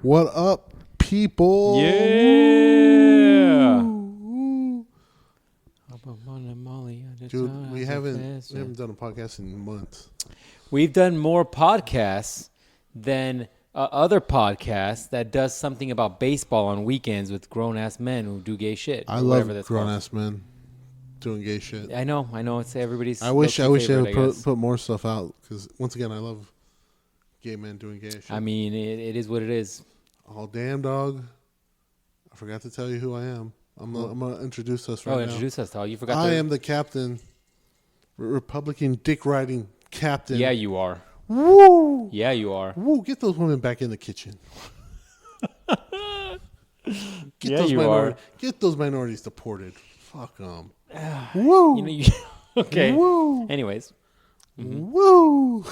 What up, people? Yeah. Dude, we haven't done a podcast in months. We've done more podcasts than other podcasts that does something about baseball on weekends with grown-ass men who do gay shit. I love grown-ass men doing gay shit. I know. It's everybody's I wish they would favorite, put more stuff out because, once again, I love gay men doing gay shit. I mean, it is what it is. Oh, damn, dog. I forgot to tell you who I am. I'm going to introduce us right now. Introduce us, dog. You forgot I am the captain, Republican dick-riding captain. Yeah, you are. Woo! Yeah, you are. Woo! Get those women back in the kitchen. Get those minorities deported. Fuck them. Woo! Okay. Woo! Anyways. Mm-hmm. Woo!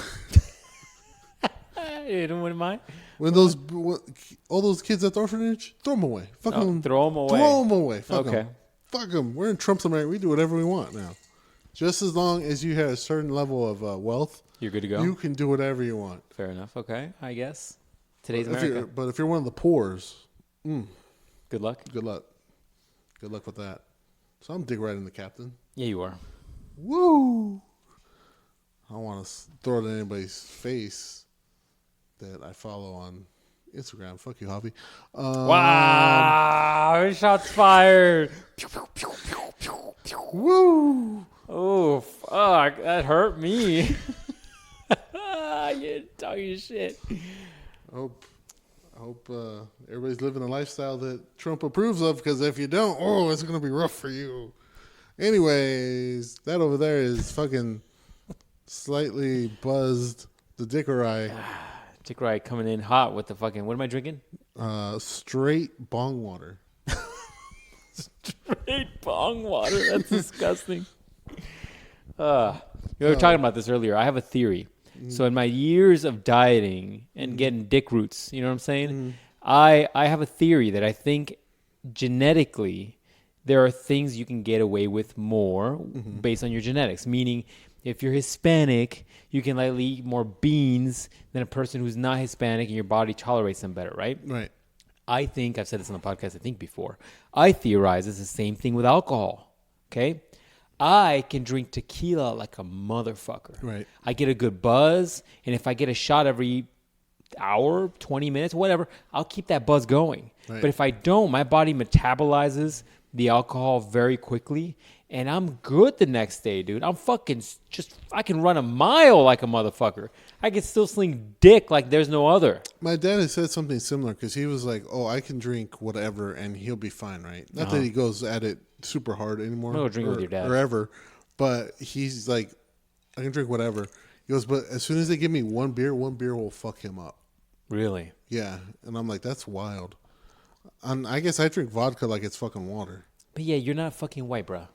You don't want mine? When all those kids at the orphanage, throw them away. Fuck them. Throw them away. Throw them away. Fuck them. Okay. Fuck them. We're in Trump's America. We do whatever we want now. Just as long as you have a certain level of wealth, you're good to go. You can do whatever you want. Fair enough. Okay, I guess. Today's America. But if you're one of the poors, good luck. Good luck. Good luck with that. So I'm dig right in the captain. Yeah, you are. Woo! I don't want to throw it in anybody's face that I follow on Instagram. Fuck you, Javi. Wow! Shots fired. Woo! Oh, fuck. That hurt me. You're talking shit. I hope everybody's living a lifestyle that Trump approves of, because if you don't, it's going to be rough for you. Anyways, that over there is fucking slightly buzzed the Dickerai. Dickerai coming in hot with the fucking, what am I drinking? Straight bong water. Straight bong water? That's disgusting. We were talking about this earlier. I have a theory. So in my years of dieting and getting dick roots, you know what I'm saying? I have a theory that I think genetically there are things you can get away with more based on your genetics. Meaning, if you're Hispanic, you can likely eat more beans than a person who's not Hispanic, and your body tolerates them better, right? Right. I think, I've said this on the podcast, I think before, I theorize it's the same thing with alcohol, okay? I can drink tequila like a motherfucker. Right. I get a good buzz, and if I get a shot every hour, 20 minutes, whatever, I'll keep that buzz going. Right. But if I don't, my body metabolizes the alcohol very quickly, and I'm good the next day, dude. I'm fucking I can run a mile like a motherfucker. I can still sling dick like there's no other. My dad has said something similar, because he was like, I can drink whatever and he'll be fine, right? Not that he goes at it super hard anymore. No, drink with your dad. Or ever. But he's like, I can drink whatever. He goes, but as soon as they give me one beer will fuck him up. Really? Yeah. And I'm like, that's wild. And I guess I drink vodka like it's fucking water. But yeah, you're not fucking white, bro.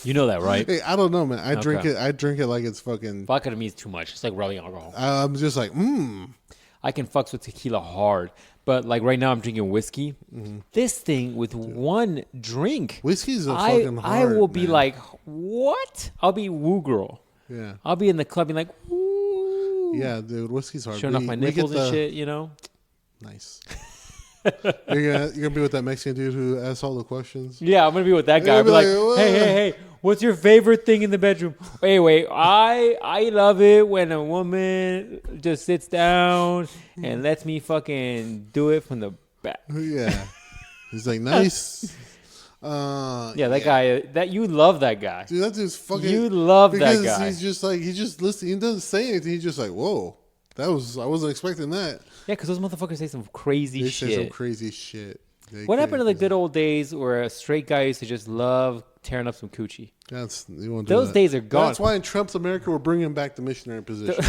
You know that, right? Hey, I don't know, man. I drink it like it's fucking... Vodka to me is too much. It's like rubbing alcohol. I'm just like, I can fucks with tequila hard. But like right now I'm drinking whiskey. This thing with one drink. Whiskey's a fucking hard, I will be man. like, what? I'll be woo girl. Yeah. I'll be in the club being like, woo. Yeah, dude. Whiskey's hard. Showing off my nipples and shit, you know? Nice. You're gonna be with that Mexican dude who asks all the questions? Yeah, I'm gonna be with that guy. I'll be like, hey, what's your favorite thing in the bedroom? Anyway, I love it when a woman just sits down and lets me fucking do it from the back. Yeah. He's like, nice. That guy. That you love that guy. Dude, that dude's fucking. You love that guy. Because he's just like, he just listening. He doesn't say anything. He's just like, whoa, I wasn't expecting that. Yeah, because those motherfuckers say some crazy shit. They say some crazy shit. What happened to the good old days where a straight guy used to just love tearing up some coochie? Those days are gone. That's why in Trump's America we're bringing back the missionary position.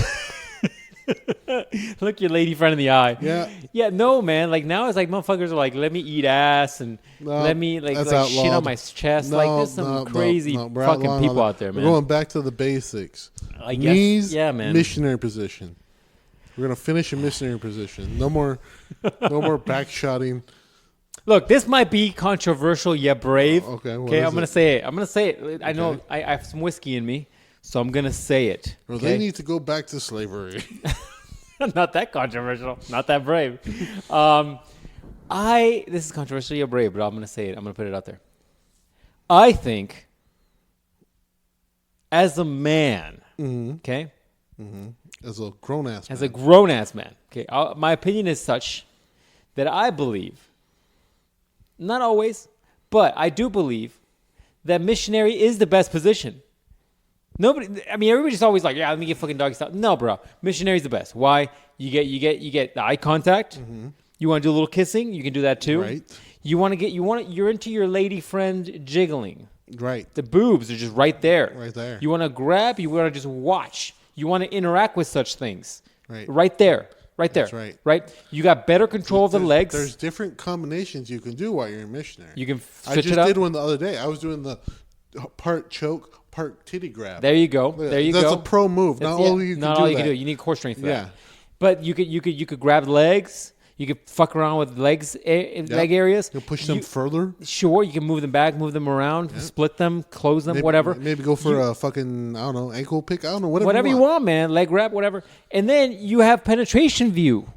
Look your lady friend in the eye. Yeah. Yeah, no, man. Like now it's like motherfuckers are like, let me eat ass and let me like shit on my chest. Like there's some crazy fucking people out there, man. We're going back to the basics. I guess. Knees, yeah, man. Missionary position. We're gonna finish a missionary position. No more backshotting. Look, this might be controversial yet brave. Okay, I'm gonna say it. I know I have some whiskey in me, so I'm gonna say it. Well, they need to go back to slavery. Not that controversial. Not that brave. This is controversial. You're brave, but I'm gonna say it. I'm gonna put it out there. I think, as a man, okay, As a grown ass man, okay, my opinion is such that I believe, not always, but I do believe that missionary is the best position. Everybody's always like, yeah, let me get fucking doggy style. No, bro, missionary's the best. Why? You get the eye contact. You want to do a little kissing? You can do that too. Right. You're into your lady friend jiggling. Right. The boobs are just right there. Right there. You want to grab, you want to just watch. You want to interact with such things. Right. Right there. Right there. That's right. Right? You got better control of the legs. There's different combinations you can do while you're a missionary. You can I switch just it up. did one the other day. I was doing the part choke, part titty grab. There you go. That's a pro move. Not all you can do. You need core strength for Yeah. that. But you could grab legs. You could fuck around with leg areas. You push them further. Sure, you can move them back, move them around, split them, close them, whatever. Maybe go for a fucking, I don't know, ankle pick. I don't know, whatever you want, man. Leg wrap, whatever. And then you have penetration view.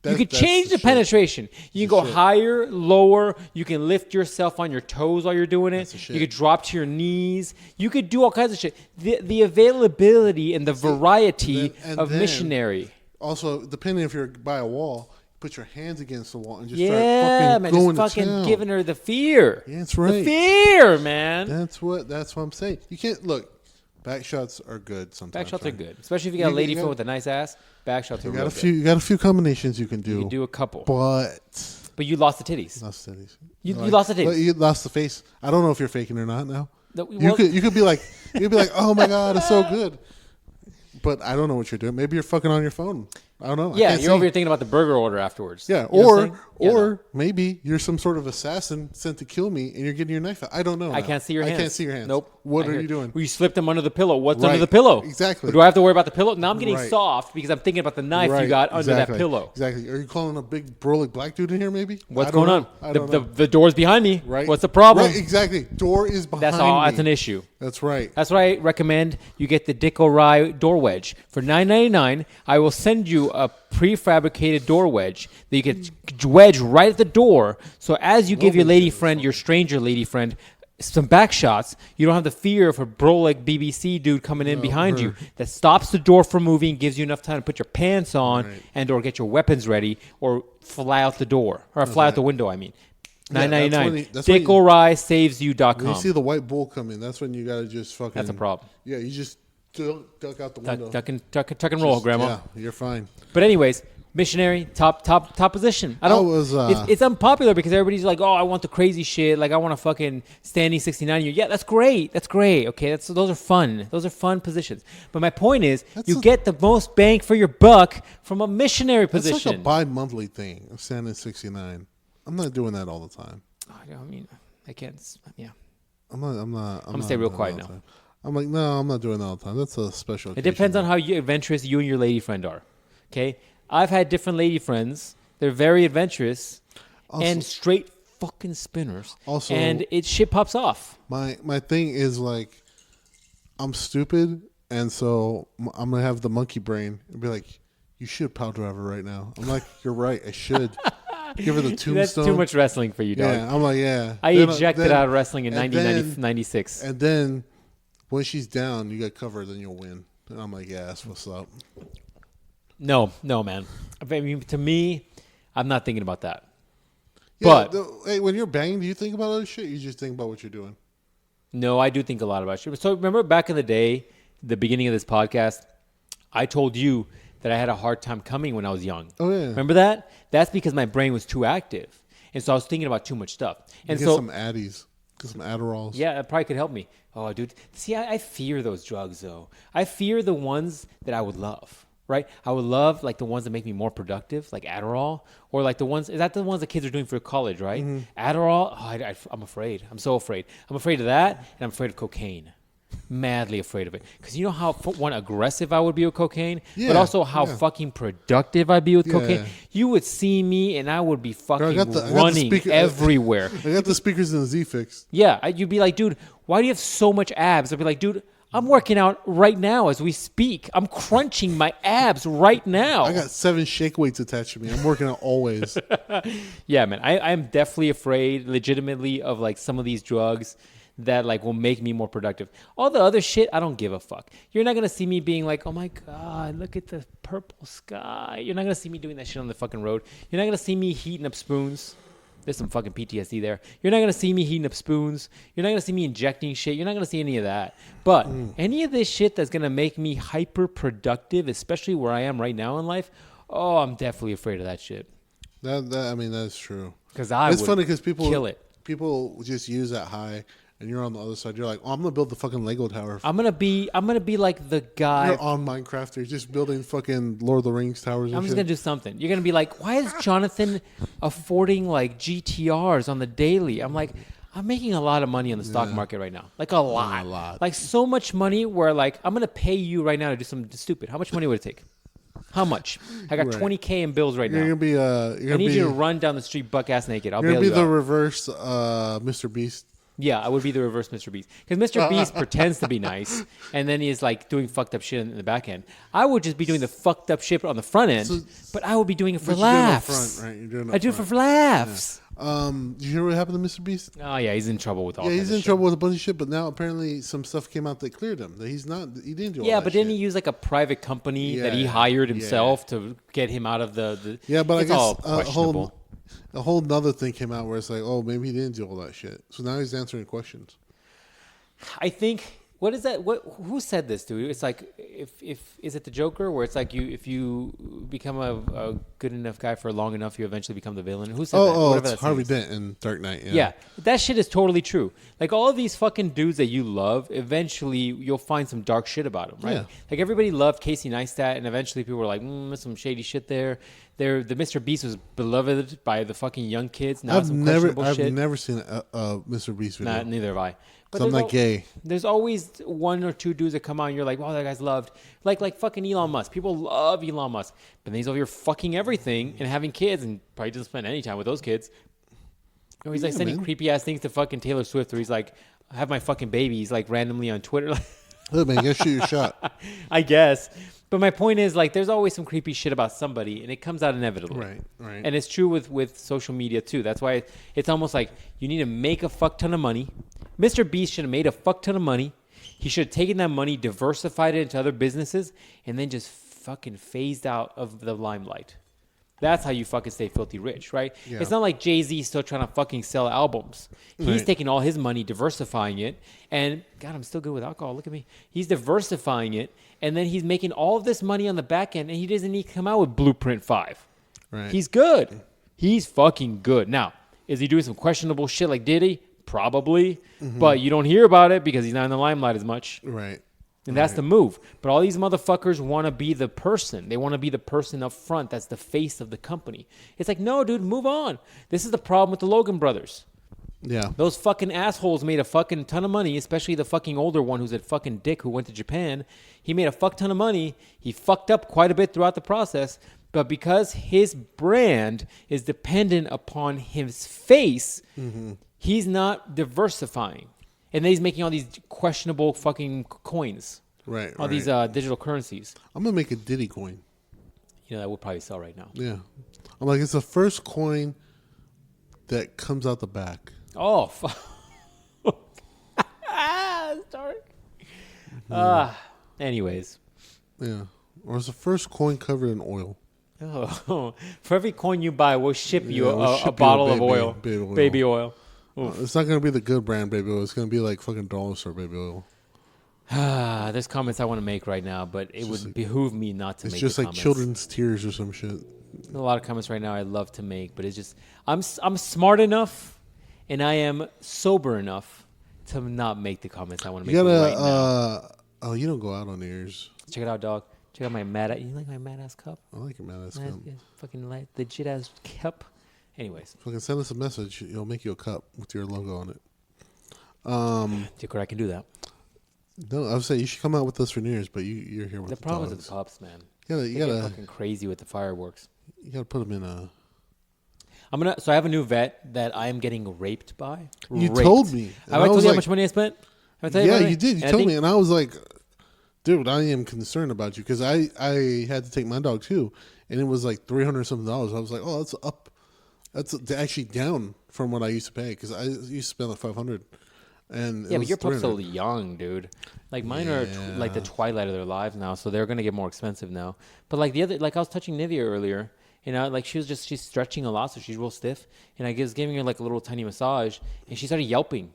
You could change the penetration. You can go higher, lower. You can lift yourself on your toes while you're doing it. You could drop to your knees. You could do all kinds of shit. The availability and the variety of missionary. Also, depending if you're by a wall, put your hands against the wall and just start fucking going just fucking to town. Giving her the fear. Yeah, that's right. The fear, man. That's what I'm saying. You can't look. Back shots are good sometimes. Back shots are good, especially if you got a lady friend with a nice ass. Back shots are real good. You got a few combinations you can do. You can do a couple, but you lost the titties. You lost the titties. But you lost the face. I don't know if you're faking or not now. Well, you could be like, oh my god, it's so good. But I don't know what you're doing. Maybe you're fucking on your phone. I don't know. Yeah, you're over here thinking about the burger order afterwards. Yeah, or maybe you're some sort of assassin sent to kill me, and you're getting your knife out. I don't know. I can't see your hands. I can't see your hands. Nope. What are you doing? You slipped them under the pillow. What's under the pillow? Exactly. Or do I have to worry about the pillow? Now I'm getting soft because I'm thinking about the knife you got under that pillow. Exactly. Are you calling a big burly black dude in here? Maybe. What's going on? I don't know. The door's behind me. Right. What's the problem? Right. Exactly. Door is behind. That's all. That's an issue. That's right. That's why I recommend you get the Dick O'Reilly door wedge for $9.99. I will send you a prefabricated door wedge that you can wedge right at the door. So as you give your lady friend, your stranger lady friend, some back shots, you don't have the fear of a bro-like BBC dude coming in behind you that stops the door from moving, gives you enough time to put your pants on and or get your weapons ready or fly out the door or fly out the window. I mean. $9.99. DickO'ReillySavesYou.com. When you see the white bull come in, that's when you gotta just fucking. That's a problem. Yeah, you just duck out the window. Tuck and roll, Grandma. Yeah, you're fine. But anyways, missionary, top position. It's unpopular because everybody's like, oh, I want the crazy shit. Like I want to fucking standing 69 year. Yeah, that's great. That's great. Okay, those are fun. Those are fun positions. But my point is, you get the most bang for your buck from a missionary position. It's like a bi-monthly thing. I'm standing 69. I'm not doing that all the time. I mean, I can't. Yeah. I'm not. I'm gonna stay real quiet now. I'm like, no, I'm not doing that all the time. That's a special occasion. It depends on how adventurous you and your lady friend are. Okay? I've had different lady friends. They're very adventurous and straight fucking spinners. Also, and shit pops off. My thing is like, I'm stupid, and so I'm gonna have the monkey brain and be like, you should power driver right now. I'm like, you're right, I should. Give her the tombstone. That's too much wrestling for you, dog. Yeah, I'm like, yeah. I ejected out of wrestling in 1996. And then when she's down, you got covered, then you'll win. And I'm like, yeah, that's what's up. No, man. I mean, to me, I'm not thinking about that. Yeah, but hey, when you're banging, do you think about other shit? You just think about what you're doing. No, I do think a lot about shit. So remember back in the day, the beginning of this podcast, I told you that I had a hard time coming when I was young. Oh, yeah. Remember that? That's because my brain was too active. And so I was thinking about too much stuff. And get some Addies. Get some Adderalls. Yeah, it probably could help me. Oh, dude. See, I fear those drugs, though. I fear the ones that I would love, right? I would love, like, the ones that make me more productive, like Adderall. Or, like, the ones... Is that the ones that kids are doing for college, right? Mm-hmm. Adderall? Oh, I'm afraid. I'm so afraid. I'm afraid of that, and I'm afraid of cocaine. Madly afraid of it, because you know how aggressive I would be with cocaine, but also how fucking productive I'd be with cocaine. You would see me and I would be fucking running everywhere. I got the speakers in the Z-Fix. Yeah, you'd be like, dude, why do you have so much abs? I'd be like, dude, I'm working out right now as we speak. I'm crunching my abs right now. I got 7 shake weights attached to me. I'm working out always. Yeah, man. I'm definitely afraid, legitimately, of like some of these drugs that like will make me more productive. All the other shit, I don't give a fuck. You're not gonna see me being like, oh my god, look at the purple sky. You're not gonna see me doing that shit on the fucking road. You're not gonna see me heating up spoons. There's some fucking PTSD there. You're not gonna see me heating up spoons. You're not gonna see me injecting shit. You're not gonna see any of that. But any of this shit that's gonna make me hyper productive, especially where I am right now in life, oh, I'm definitely afraid of that shit. I mean, that's true. Because it's funny because people kill it. People just use that high, and you're on the other side. You're like, oh, I'm gonna build the fucking Lego tower. I'm gonna be like the guy. You're on Minecraft. You're just building fucking Lord of the Rings towers. I'm just gonna do something. You're gonna be like, why is Jonathan affording like GTRs on the daily? I'm like, I'm making a lot of money on the stock market right now, like a lot, like so much money. Where like I'm gonna pay you right now to do something stupid. How much money would it take? How much? I got $20K in bills right now. You're gonna be. I need you to run down the street buck ass naked. You're gonna be the reverse Mr. Beast. Yeah, I would be the reverse Mr. Beast. Because Mr. Beast pretends to be nice, and then he's like doing fucked up shit in the back end. I would just be doing the fucked up shit on the front end, but I would be doing it for laughs. You're doing it up front, right? I do it for laughs. Yeah. Did you hear what happened to Mr. Beast? Oh yeah, he's in trouble with all. Yeah, he's in trouble with a bunch of shit. But now apparently some stuff came out that cleared him. That he's not. He didn't do all that. Yeah, but didn't he use like a private company that he hired himself to get him out of the? Yeah, but it's I guess all questionable. A whole nother thing came out where it's like, oh, maybe he didn't do all that shit. So now he's answering questions. I think what is that? Who said this, dude? It's like if is it the Joker where it's like if you become a good enough guy for long enough, you eventually become the villain. Who said that? Oh, it's Harvey Dent in Dark Knight. Yeah, that shit is totally true. Like all of these fucking dudes that you love, eventually you'll find some dark shit about them, right? Yeah. Like everybody loved Casey Neistat, and eventually people were like, there's some shady shit there. The Mr. Beast was beloved by the fucking young kids. Now I've never seen a Mr. Beast video. Nah, neither have I. But I'm not gay. There's always one or two dudes that come out and you're like, wow, that guy's loved. Like fucking Elon Musk. People love Elon Musk. But then he's over here fucking everything and having kids and probably doesn't spend any time with those kids. You know, he's like sending creepy ass things to fucking Taylor Swift where he's like, I have my fucking babies like randomly on Twitter. Look, man, you gotta shoot your shot. I guess. But my point is, like, there's always some creepy shit about somebody, and it comes out inevitably. Right. And it's true with social media, too. That's why it's almost like you need to make a fuck ton of money. Mr. Beast should have made a fuck ton of money. He should have taken that money, diversified it into other businesses, and then just fucking phased out of the limelight. That's how you fucking stay filthy rich, right? Yeah. It's not like Jay-Z still trying to fucking sell albums. He's taking all his money, diversifying it, and God, I'm still good with alcohol. Look at me. He's diversifying it, and then he's making all of this money on the back end, and he doesn't need to come out with Blueprint 5. Right. He's good. He's fucking good. Now, is he doing some questionable shit like Diddy? Probably, but you don't hear about it because he's not in the limelight as much. Right. And that's the move. But all these motherfuckers want to be the person. They want to be the person up front that's the face of the company. It's like, no, dude, move on. This is the problem with the Logan brothers. Yeah. Those fucking assholes made a fucking ton of money, especially the fucking older one who's a fucking dick who went to Japan. He made a fuck ton of money. He fucked up quite a bit throughout the process. But because his brand is dependent upon his face, he's not diversifying. And then he's making all these questionable fucking coins. Right. All these digital currencies. I'm going to make a Diddy coin. You know, that would probably sell right now. Yeah. I'm like, it's the first coin that comes out the back. Oh, fuck. It's dark. Anyways. Yeah. Or it's the first coin covered in oil. Oh, for every coin you buy, we'll ship you a bottle of oil. Baby oil. It's not going to be the good brand baby oil. It's going to be like fucking dollar store baby oil. There's comments I want to make right now, but it would behoove me not to make. It's just like comments. children's tears or some shit. There's a lot of comments right now I'd love to make, but it's just I'm smart enough and I am sober enough to not make the comments I want to make right now. Oh, you don't go out on New Year's. Check it out, dog. Check out my you like my mad ass cup? I like your mad ass cup. Fucking legit ass cup. Anyways. Fucking send us a message. It'll make you a cup with your logo on it. Dicker, I can do that. No, I would say you should come out with us for New Year's, but you're here with the problem dogs. is the cups, man. You gotta fucking crazy with the fireworks. You gotta put them in a. So I have a new vet that I am getting raped by. You told me. Have I told you how much money I spent? Have I told you Yeah, about it? you did. You And I told think- me, and I was like, dude, I am concerned about you because I had to take my dog too, and it was like $300 something. I was like, oh, that's up. That's actually down from what I used to pay because I used to spend like $500. And Yeah, but your pup's $300. so young, dude. Like mine are like the twilight of their lives now, so they're gonna get more expensive now. But like the other, like I was touching Nivea earlier, like she's stretching a lot, so she's real stiff, and I was giving her like a little tiny massage, and she started yelping.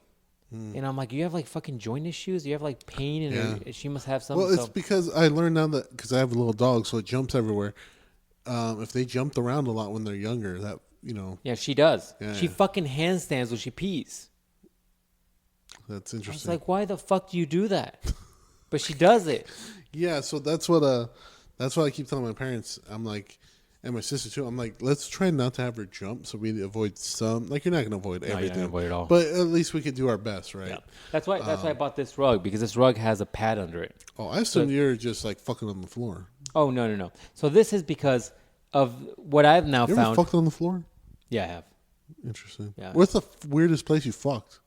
And I'm like, you have like fucking joint issues? You have like pain, and she must have something. Well, it's because I learned now that because I have a little dog, so it jumps everywhere. If they jumped around a lot when they're younger, that Yeah, she does. Yeah, she yeah. fucking handstands when she pees. that's I was interesting. like, why the fuck do you do that? But she does it. Yeah, so that's what I keep telling my parents. I'm like, and my sister too. I'm like, let's try not to have her jump, so we avoid some. Like, you're not gonna avoid You're not everything, gonna avoid it all. but at least we could do our best, right? Yeah. That's why I bought this rug, because this rug has a pad under it. Oh, I assume you're just like fucking on the floor. Oh, no. So this is because of what I've now You found. ever fucked on the floor? Yeah, I have. Interesting. Yeah. What's the weirdest place you fucked?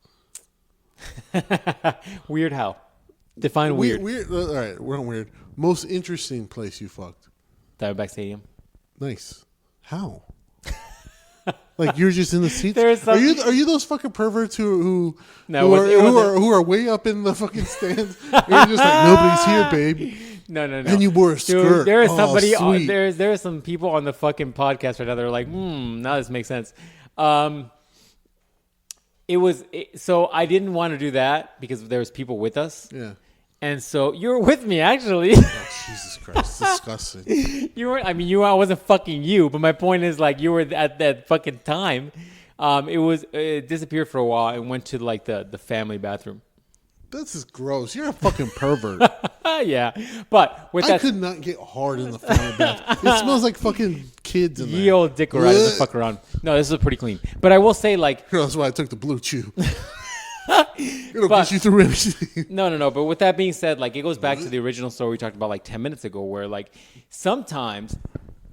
Weird how? Define weird. Weird. All right, we're on weird. Most interesting place you fucked? Diamondback Stadium. Nice. How? Like you're just in the seats. There's Are some- you those fucking perverts who No, it wasn't. who are way up in the fucking stands? And you're just like nobody's here, babe. No. And you wore a skirt. Dude, there is Oh, somebody. sweet. There are some people on the fucking podcast right now that are like, now this makes sense. So I didn't want to do that because there was people with us. Yeah. And so you were with me, actually. Oh, Jesus Christ, disgusting. You were. I mean, I wasn't fucking you, but my point is, like, you were at that fucking time. It disappeared for a while and went to like the family bathroom. This is gross. You're a fucking pervert. Yeah, but with I that, could not get hard in the family bath. It smells like fucking kids in there. ye old dick around the fuck around. No, this is pretty clean. But I will say, like, That's why I took the blue chew. It'll get you through anything. no. But with that being said, like, it goes back to the original story we talked about like 10 minutes ago, where like sometimes,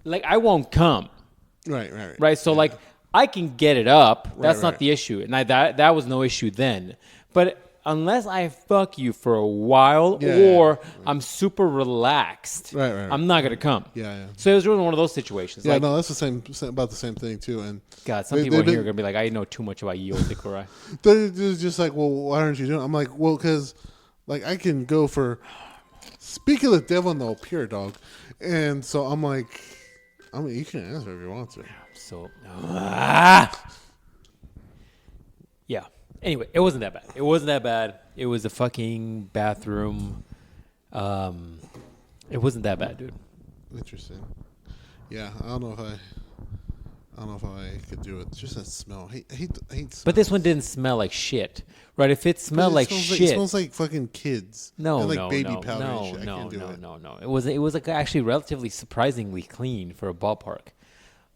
like, I won't come. Right. So like I can get it up. That's not right. the issue, and that was no issue then. But unless I fuck you for a while, or I'm super relaxed, Right. I'm not gonna come. Yeah. So it was really one of those situations. Yeah, like, no, that's about the same thing too. And God, some people in here are gonna be like, I know too much about you, old Nikolai. they're just like, well, why aren't you doing it? I'm like, well, because like I can go for. Speak of the devil, no pure dog, and so I'm like, I mean, you can answer if you want to. So, yeah. Anyway, it wasn't that bad. It was a fucking bathroom. It wasn't that bad, dude. Interesting. Yeah, I don't know if I could do it. Just that smell. I hate But this one didn't smell like shit, right? If it smelled like shit, it smells like fucking kids. no, and like no, baby no, powder no, and shit. I no, can't do no, it. no. It was like actually relatively surprisingly clean for a ballpark.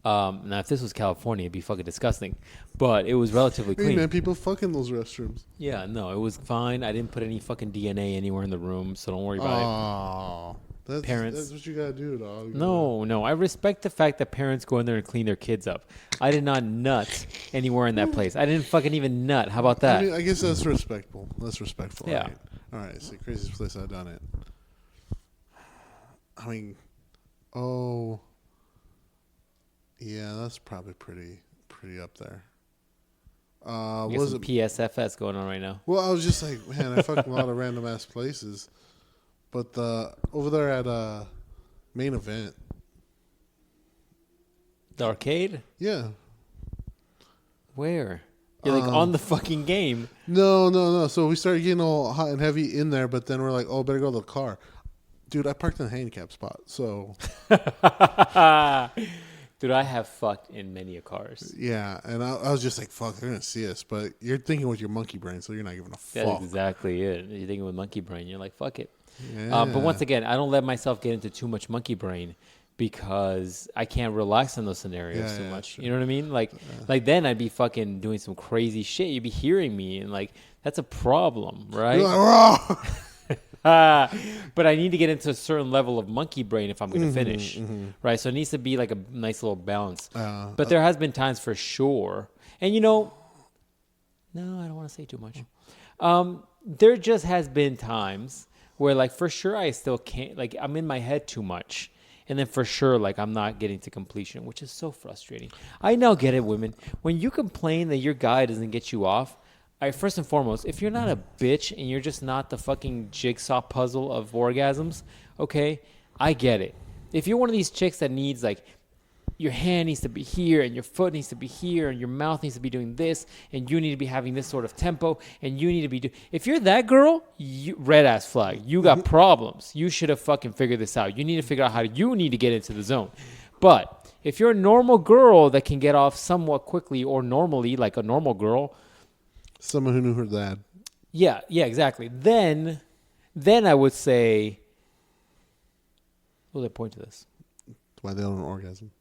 Now, if this was California, it'd be fucking disgusting. But it was relatively Hey clean. man, people fuck in those restrooms. Yeah, no, it was fine. I didn't put any fucking DNA anywhere in the room, so don't worry about it. Parents. That's what you gotta do, dog. No. I respect the fact that parents go in there and clean their kids up. I did not nut anywhere in that place. I didn't fucking even nut. How about that? I mean, I guess that's respectful. That's respectful. Yeah. All right. So craziest place I've done it. I mean, yeah, that's probably pretty up there. You What got was some it? PSFS going on right now. Well, I was just like, man, I fucked a lot of random ass places, but over there at Main Event, The arcade? yeah. Where? You're like on the fucking game. No. So we started getting all hot and heavy in there, but then we're like, oh, better go to the car. Dude, I parked in a handicap spot, so Dude, I have fucked in many a cars. yeah. And I was just like, fuck, they're gonna see us, but you're thinking with your monkey brain, so you're not giving a That's fuck. exactly it. You're thinking with monkey brain. You're like, fuck it. Yeah. But once again, I don't let myself get into too much monkey brain because I can't relax in those scenarios Yeah, too yeah, much. sure. You know what I mean? Like then I'd be fucking doing some crazy shit. You'd be hearing me, and like that's a problem, right? You're like, "Raw." But I need to get into a certain level of monkey brain if I'm going to finish, right? So it needs to be like a nice little balance. But there has been times for sure, and no, I don't want to say too much. There just has been times where, like, for sure I still can't, like, I'm in my head too much. And then for sure, like, I'm not getting to completion, which is so frustrating. I now get it, women. When you complain that your guy doesn't get you off, first and foremost, if you're not a bitch and you're just not the fucking jigsaw puzzle of orgasms, okay, I get it. If you're one of these chicks that needs, like, your hand needs to be here and your foot needs to be here and your mouth needs to be doing this and you need to be having this sort of tempo and you need to be if you're that girl, red ass flag. You got problems. You should have fucking figured this out. You need to figure out how you need to get into the zone. But if you're a normal girl that can get off somewhat quickly or normally, like a normal girl, someone who knew her dad. Yeah, exactly. Then I would say, what was I point to this? Why they don't have an orgasm.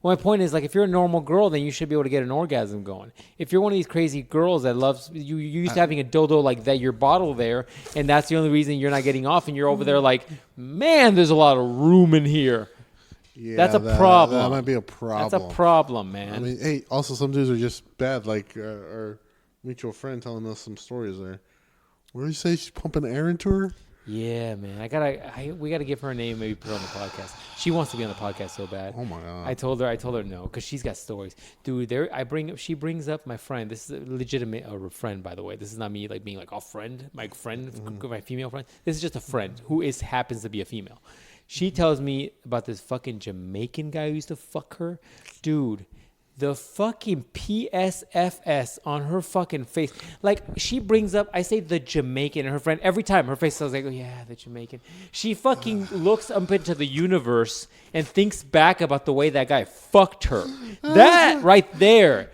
Well, my point is, like, if you're a normal girl, then you should be able to get an orgasm going. If you're one of these crazy girls that loves, you used to having a dildo like that, your bottle there, and that's the only reason you're not getting off, and you're over there like, man, there's a lot of room in here. Yeah, that's a problem. That might be a problem. That's a problem, man. I mean, hey, also some dudes are just bad. Like our mutual friend telling us some stories there. What did you say? She's pumping air into her? Yeah, man. We gotta give her a name. Maybe put her on the podcast. She wants to be on the podcast so bad. Oh my god. I told her no because she's got stories, dude. She brings up my friend. This is a legitimate friend, by the way. This is not me like being like a friend, my female friend. This is just a friend who happens to be a female. She tells me about this fucking Jamaican guy who used to fuck her, dude. The fucking PSFS on her fucking face. Like, she brings up, I say the Jamaican, and her friend, every time her face is like, oh, yeah, the Jamaican. She fucking looks up into the universe and thinks back about the way that guy fucked her. That right there.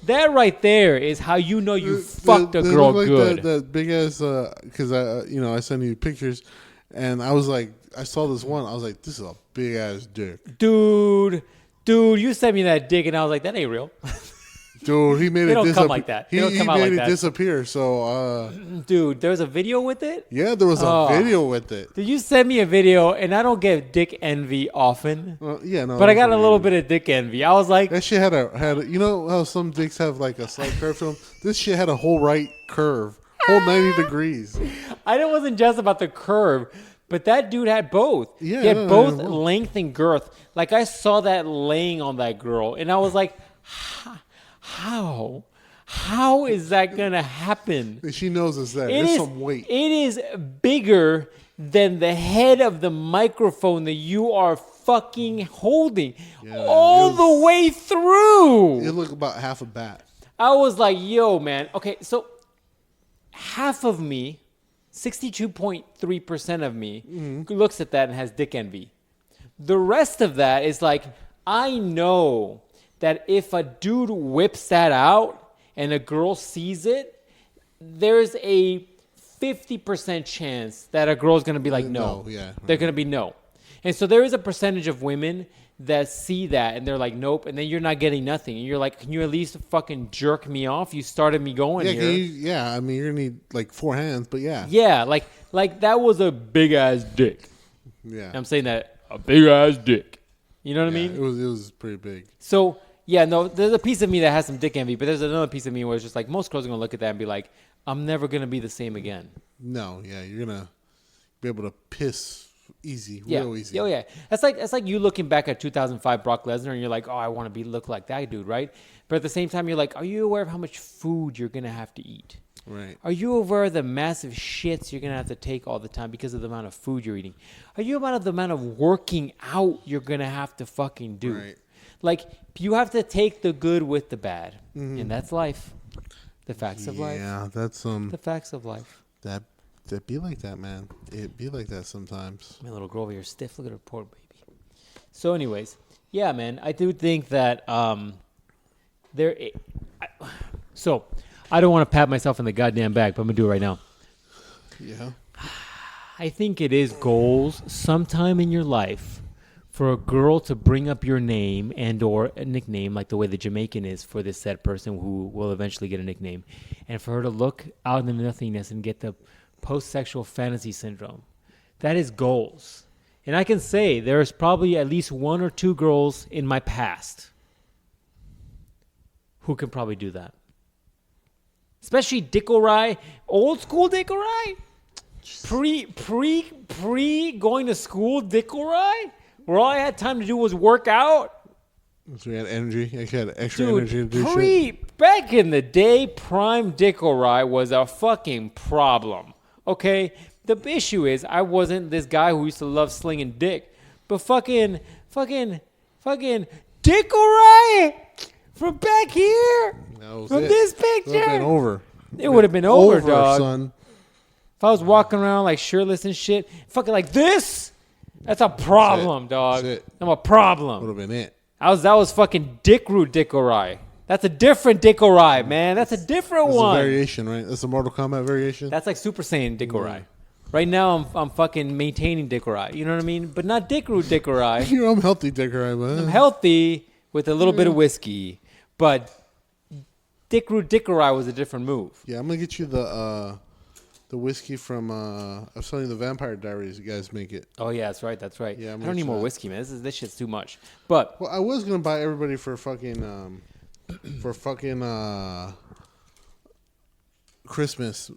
That right there is how you know you fucked a girl like good. That big ass, because I send you pictures, and I was like, I saw this one. I was like, this is a big ass dick. Dude, you sent me that dick, and I was like, that ain't real. Dude, he made they it don't disappear. Come like that. He made it disappear. So, dude, there was a video with it? Yeah, there was a video with it. Did you send me a video? And I don't get dick envy often. Yeah, no. But I got a little bit of dick envy. I was like, that shit had a you know how some dicks have like a slight curve to them? This shit had a whole right curve, whole 90 degrees. It wasn't just about the curve. But that dude had both. Yeah, he had both length and girth. Like, I saw that laying on that girl, and I was like, how? How is that going to happen? She knows it's there. There's some weight. It is bigger than the head of the microphone that you are fucking holding all the way through. It looked about half a bat. I was like, yo, man. Okay, so half of me, 62.3% of me looks at that and has dick envy. The rest of that is like, I know that if a dude whips that out and a girl sees it, there's a 50% chance that a girl's going to be like, no. They're going to be no. And so there is a percentage of women that see that and they're like, nope. And then you're not getting nothing. And you're like, can you at least fucking jerk me off? You started me going here. I mean, you're going to need like 4 hands, but yeah. Yeah, like that was a big ass dick. Yeah. I'm saying that, a big ass dick. You know what I mean? It was pretty big. So, yeah, no, there's a piece of me that has some dick envy, but there's another piece of me where it's just like, most girls are going to look at that and be like, I'm never going to be the same again. No, yeah, you're going to be able to piss easy, real easy. Oh, yeah. That's like you looking back at 2005 Brock Lesnar and you're like, oh, I want to look like that dude, right? But at the same time, you're like, are you aware of how much food you're going to have to eat? Right. Are you aware of the massive shits you're going to have to take all the time because of the amount of food you're eating? Are you aware of the amount of working out you're going to have to fucking do? Right. Like, you have to take the good with the bad. And that's life. The facts of life. Yeah, that's the facts of life. That be like that, man. It be like that sometimes. My little girl over here stiff. Look at her poor baby. So anyways, yeah, man, I do think that so I don't want to pat myself in the goddamn back, but I'm going to do it right now. Yeah. I think it is goals sometime in your life for a girl to bring up your name and or a nickname, like the way the Jamaican is for this said person who will eventually get a nickname, and for her to look out in the nothingness and get the post-sexual fantasy syndrome. That is goals. And I can say there's probably at least 1 or 2 girls in my past who can probably do that. especially Dickorai, old school Dickorai, pre going to school Dickorai, where all I had time to do was work out. So you had energy. You had extra Dude, energy to do shit. back in the day, prime Dickorai was a fucking problem. Okay, the issue is I wasn't this guy who used to love slinging dick, but fucking Dickorai from back here, from this picture, It would have been over. It would have been over, dog. Son. If I was walking around like shirtless and shit, fucking like this, that's a problem, dog. That's it. I'm a problem. Would have been it. That was fucking Dickorai. That's a different Dickorai, man. That's a different That's one. a variation, right? That's a Mortal Kombat variation. That's like Super Saiyan Dickorai. Right now, I'm fucking maintaining Dickorai. You know what I mean? But not Dickorai. I'm healthy, Dickorai, man. I'm healthy with a little bit of whiskey, but Dickorai was a different move. Yeah, I'm gonna get you the whiskey from. I was telling you the Vampire Diaries. You guys make it. Oh yeah, that's right. That's right. Yeah, I don't need more whiskey, man. This shit's too much. But I was gonna buy everybody for fucking Christmas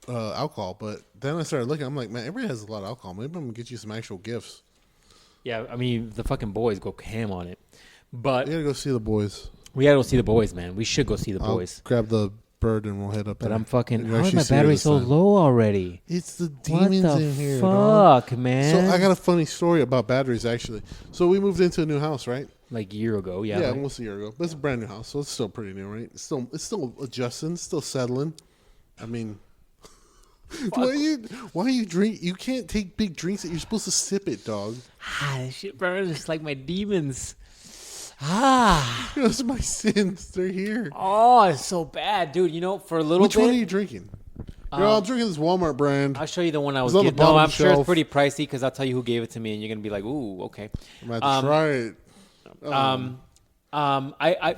alcohol, but then I started looking. I'm like, man, everybody has a lot of alcohol. Maybe I'm gonna get you some actual gifts. yeah, I mean the fucking boys go ham on it. But We gotta go see the boys. we gotta go see the boys, man. We should go see the boys. I'll grab the bird and we'll head up. But there. I'm fucking. Maybe How I is should my see her battery this so time. low already? It's the What demons the in here, dog. fuck, man? So I got a funny story about batteries, actually. So we moved into a new house, right? like a year ago, yeah. Yeah, right? almost a year ago. But it's a brand new house, so it's still pretty new, right? It's still adjusting, it's still settling. I mean, why you drink? You can't take big drinks. You're supposed to sip it, dog. This shit burns just like my demons. Ah. Those are my sins. They're here. Oh, it's so bad, dude. You know, for a little Which bit. one are you drinking? I'm drinking this Walmart brand. I'll show you the one I was It's on the getting. No, bottom I'm sure it's shelf. pretty pricey because I'll tell you who gave it to me, and you're gonna be like, "Ooh, okay." I'm going to have to try it.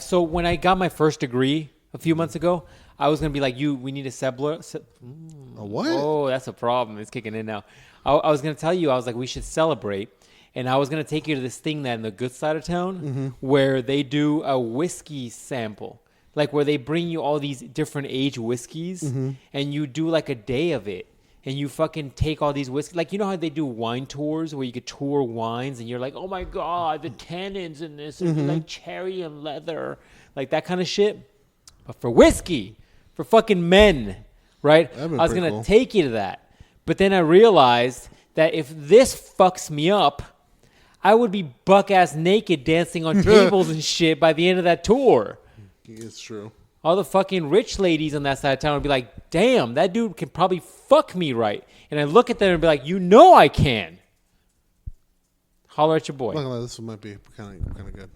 So when I got my first degree a few months ago, I was gonna be like, we need a A what? Oh, that's a problem. It's kicking in now. I was gonna tell you, I was like, we should celebrate, and I was gonna take you to this thing that in the good side of town where they do a whiskey sample. Like where they bring you all these different age whiskeys and you do like a day of it and you fucking take all these whiskeys. Like, you know how they do wine tours where you could tour wines and you're like, oh my God, the tannins in this are like cherry and leather. Like that kind of shit. But for whiskey, for fucking men, right? I That'd be was pretty going to cool. take you to that. But then I realized that if this fucks me up, I would be buck-ass naked dancing on tables and shit by the end of that tour. It's true. All the fucking rich ladies on that side of town would be like, damn, that dude can probably fuck me right. And I look at them and be like, you know I can. Holler at your boy. I'm not gonna lie, this one might be kind of good.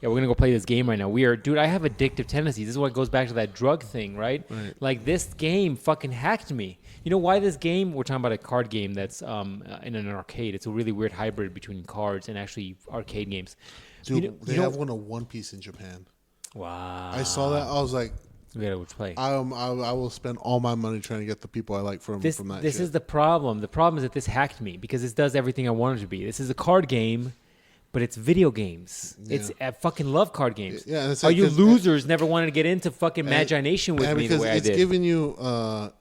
Yeah, we're going to go play this game right now. Dude, I have addictive tendencies. This is what goes back to that drug thing, right? Like, this game fucking hacked me. You know why this game? We're talking about a card game that's in an arcade. It's a really weird hybrid between cards and actually arcade games. Dude, they have one of One Piece in Japan. Wow. I saw that. I was like, We got to play. I will spend all my money trying to get the people I like from that This shit. is the problem. The problem is that this hacked me because this does everything I wanted it to be. This is a card game, but it's video games. Yeah. I fucking love card games. Yeah, and it's All like you 'cause- losers never wanted to get into fucking Magination with and me the because way I it's did. giving you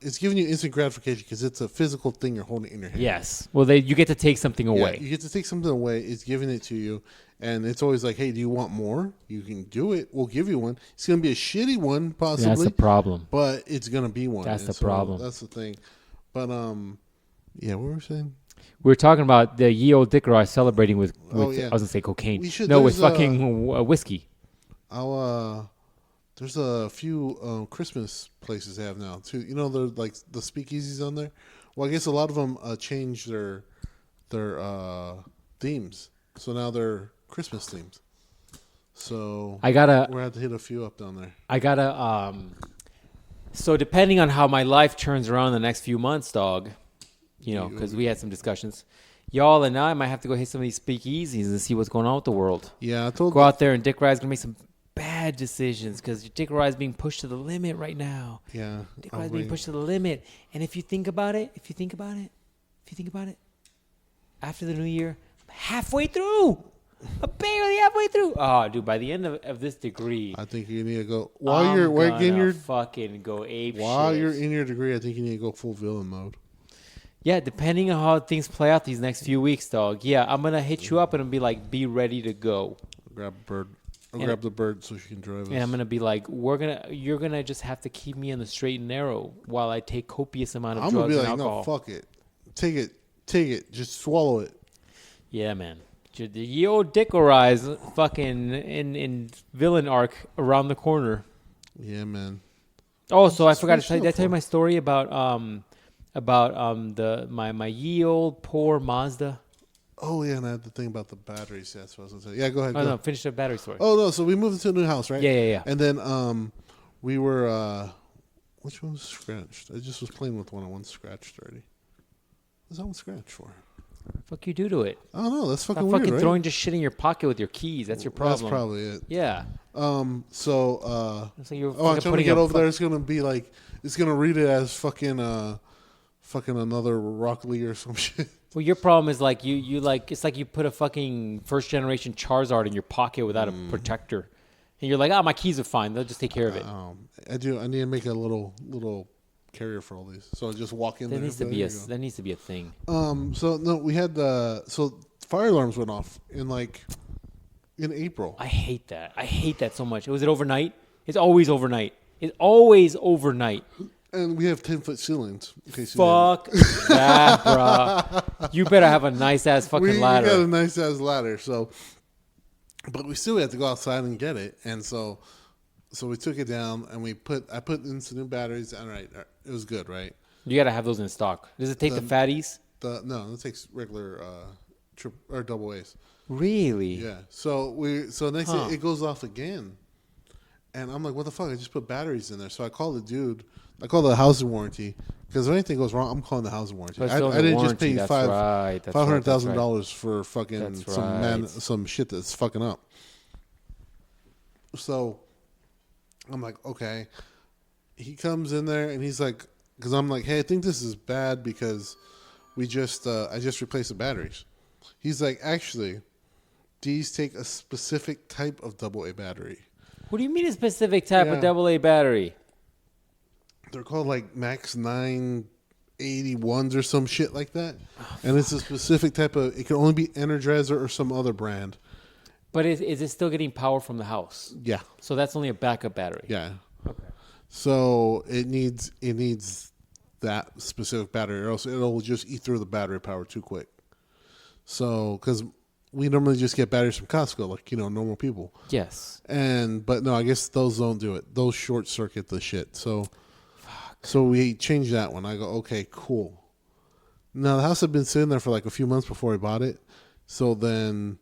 instant gratification because it's a physical thing you're holding in your hand. Yes. Well, you get to take something away. You get to take something away. It's giving it to you, and it's always like, hey, do you want more? You can do it. We'll give you one. It's gonna be a shitty one, possibly. That's the problem. But it's gonna be one. That's And the so problem. That's the thing. But yeah, what were we saying? We were talking about the ye old Dickorai celebrating with Oh, yeah. I was gonna say cocaine. We should- No, with there's, fucking whiskey. There's a few Christmas places they have now too. You know, they're like the speakeasies on there. Well, I guess a lot of them changed their themes, so now they're Christmas themes. So We're gonna have to hit a few up down there. So depending on how my life turns around the next few months, dog, you know, because we had some discussions, y'all and I might have to go hit some of these speakeasies and see what's going on with the world. Yeah, I told Go out there and Dick Rye's gonna make some bad decisions because Dick Rye's being pushed to the limit right now. Yeah, Dick Rye's being pushed to the limit, and if you think about it, after the new year, I'm halfway through. I'm barely halfway through. Oh, dude, by the end of this degree, I think you need to go while you're fucking go ape while shit. you're in your degree. I think you need to go full villain mode. Yeah, depending on how things play out these next few weeks, dog. Yeah, I'm gonna hit you up and be like, be ready to go. Grab a bird. Grab the bird so she can drive us. And I'm gonna be like, you're gonna just have to keep me on the straight and narrow while I take copious amount of drugs and alcohol. I'm gonna be like, no, fuck it, take it, just swallow it. Yeah, man. The old Dickorize fucking in villain arc around the corner. Yeah, man. Oh, so I forgot to tell you. Did I tell you my story about my ye old poor Mazda? Oh yeah, and I had the thing about the batteries. That's what I was gonna say. Yeah, go ahead. Oh no, finish the battery story. Oh no, so we moved into a new house, right? Yeah. And then we were which one was scratched? I just was playing with one. One scratched already. What's that one scratched for? Fuck you do to it. I don't know. That's fucking Stop weird, fucking right? throwing just shit in your pocket with your keys. That's your problem. That's probably it. Yeah. So you're I'm trying to get over there. It's gonna be like it's gonna read it as fucking another Rock Lee or some shit. Well, your problem is like you like it's like you put a fucking first generation Charizard in your pocket without a protector, and you're like, my keys are fine. They'll just take care of it. I need to make a little carrier for all these. So I just walk in there. That needs to be a thing. So no, we had fire alarms went off in April. I hate that so much. Was it overnight? It's always overnight. It's always overnight. And we have 10-foot ceilings. Fuck that, bro. You better have a nice ass fucking ladder. We got a nice ass ladder. So, but we still had to go outside and get it. And so we took it down and I put in some new batteries. All right, it was good, right? You got to have those in stock. Does it take the fatties? No, it takes regular triple or double A's. Really? Yeah. So next day it goes off again, and I'm like, what the fuck? I just put batteries in there. So I call the dude. I call the housing warranty because if anything goes wrong, I'm calling the housing warranty. I didn't just pay $500,000 for fucking some shit that's fucking up. So I'm like, okay. He comes in there and he's like, because I'm like, hey, I think this is bad because I just replaced the batteries. He's like, actually, these take a specific type of AA battery. What do you mean a specific type of AA battery? They're called like Max 981s or some shit like that. And it's a specific type of, it can only be Energizer or some other brand. But is it still getting power from the house? Yeah. So that's only a backup battery? Yeah. Okay. So it needs that specific battery or else it'll just eat through the battery power too quick. So, because we normally just get batteries from Costco, like, normal people. Yes. But no, I guess those don't do it. Those short circuit the shit. So we changed that one. I go, okay, cool. Now, the house had been sitting there for like a few months before I bought it. So then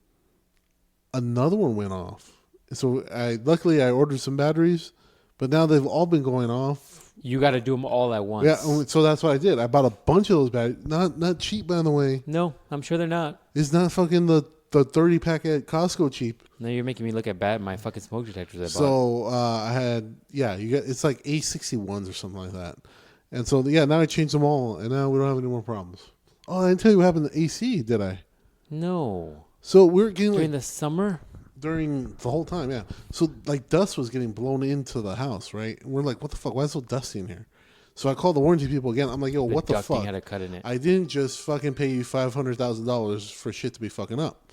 another one went off. So luckily I ordered some batteries, but now they've all been going off. You got to do them all at once. Yeah, so that's what I did. I bought a bunch of those batteries. Not cheap, by the way. No, I'm sure they're not. It's not fucking the 30-pack at Costco cheap. Now you're making me look at my fucking smoke detectors I bought. So I had, it's like A61s or something like that. And so, now I changed them all, and now we don't have any more problems. Oh, I didn't tell you what happened to AC, did I? No. So we were getting during the summer? During the whole time, yeah. So like dust was getting blown into the house, right? And we're like, what the fuck? Why is it so dusty in here? So I called the warranty people again. I'm like, yo, what the fuck? Had a cut in it. I didn't just fucking pay you $500,000 for shit to be fucking up.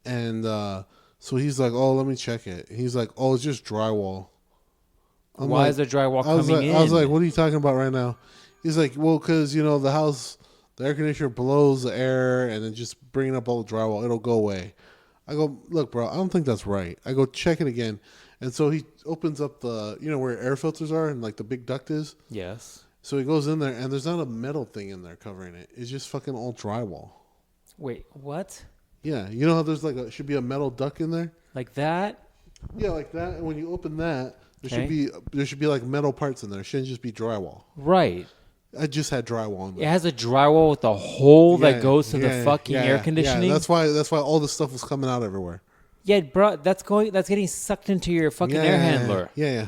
And so he's like, oh, let me check it. He's like, oh, it's just drywall. Why is there drywall coming in? I was like, what are you talking about right now? He's like, well, because, the house, the air conditioner blows the air and then just bringing up all the drywall. It'll go away. I go, look, bro, I don't think that's right. I go, check it again. And so he opens up the, where air filters are and like the big duct is. Yes. So he goes in there and there's not a metal thing in there covering it. It's just fucking all drywall. Wait, what? Yeah. You know how there's should be a metal duct in there? Like that? Yeah, like that. And when you open that, there should be like metal parts in there. It shouldn't just be drywall. Right. I just had drywall in there. It has a drywall with a hole that goes to the fucking air conditioning. Yeah, that's why all this stuff was coming out everywhere. Yeah, bro, that's getting sucked into your fucking air handler. Yeah.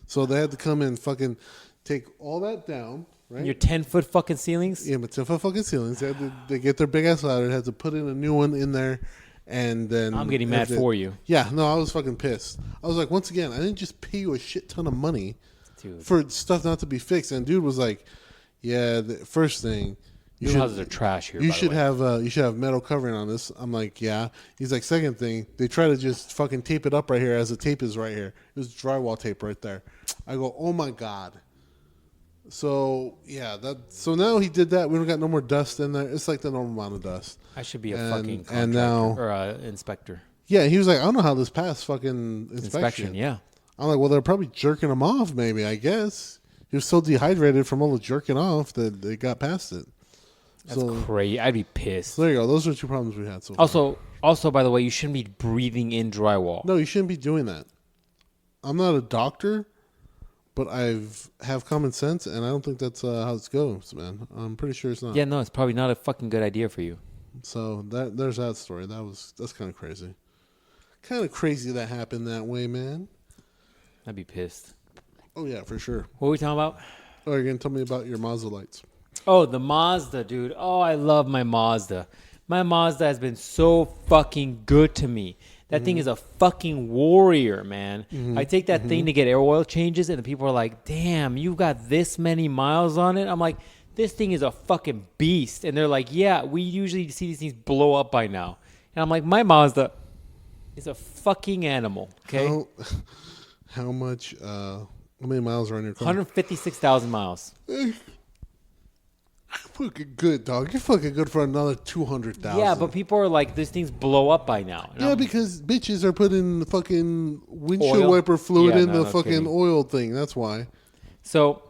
So they had to come and fucking take all that down, right? Your 10-foot fucking ceilings? Yeah, but 10-foot fucking ceilings. They get their big ass ladder, had to put in a new one in there, And then I'm getting mad for you. Yeah, no, I was fucking pissed. I was like, once again, I didn't just pay you a shit ton of money Dude. for stuff not to be fixed. And dude was like, yeah, the first thing. Your houses are trash here. You should have metal covering on this. I'm like, yeah. He's like, second thing, they try to just fucking tape it up right here as the tape is right here. It was drywall tape right there. I go, oh my god. So yeah, so now he did that. We don't got no more dust in there. It's like the normal amount of dust. I should be a fucking contractor and now or inspector. Yeah, he was like, I don't know how this passed fucking inspection. Yeah. I'm like, well, they're probably jerking him off. Maybe, I guess he was so dehydrated from all the jerking off that they got past it. That's crazy. I'd be pissed. So there you go. Those are 2 problems we had so far. Also, by the way, you shouldn't be breathing in drywall. No, you shouldn't be doing that. I'm not a doctor, but have common sense, and I don't think that's how it goes, man. I'm pretty sure it's not. Yeah, no, it's probably not a fucking good idea for you. So there's that story. That's kind of crazy. Kind of crazy that happened that way, man. I'd be pissed. Oh yeah, for sure. What were we talking about? Oh, you're gonna tell me about your Mazda lights. Oh, the Mazda, dude. Oh, I love my Mazda. My Mazda has been so fucking good to me. That thing is a fucking warrior, man. I take that thing to get air oil changes, and the people are like, damn, you've got this many miles on it? I'm like, this thing is a fucking beast. And they're like, yeah, we usually see these things blow up by now. And I'm like, my Mazda is a fucking animal, okay? How much, how many miles are on your car? 156,000 miles. Fucking good, dog. You're fucking good for another 200,000. Yeah, but people are like, these things blow up by now. And yeah, because bitches are putting the fucking windshield oil? wiper fluid in the no fucking kidding. oil thing. That's why. So,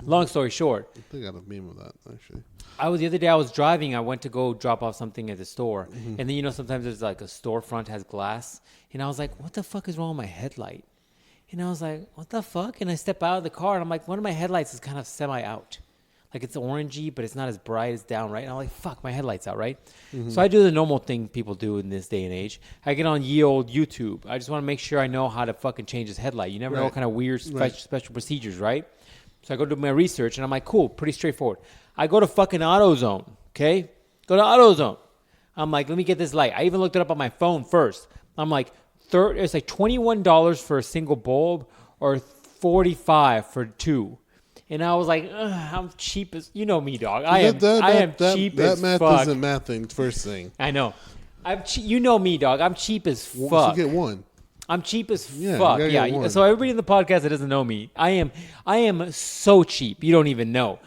long story short. I think I got a meme of that, actually. The other day I was driving. I went to go drop off something at the store. And then, sometimes there's like a storefront has glass. And I was like, what the fuck is wrong with my headlight? And I was like, what the fuck? And I step out of the car and I'm like, one of my headlights is kind of semi-out. Like it's orangey, but it's not as bright. It's down, right? And I'm like, fuck, my headlight's out, right? So I do the normal thing people do in this day and age. I get on ye old YouTube. I just want to make sure I know how to fucking change this headlight. You never know what kind of weird special procedures, right? So I go do my research, and I'm like, cool, pretty straightforward. I go to fucking AutoZone, okay? Go to AutoZone. I'm like, let me get this light. I even looked it up on my phone first. I'm like, it's like $21 for a single bulb or $45 for 2. And I was like, I'm cheap as... You know me, dog. I am cheap as fuck. That math isn't mathing, first thing. I know. You know me, dog. I'm cheap as fuck. So get one. I'm cheap as fuck. Yeah. One. So everybody in the podcast that doesn't know me, I am so cheap. You don't even know.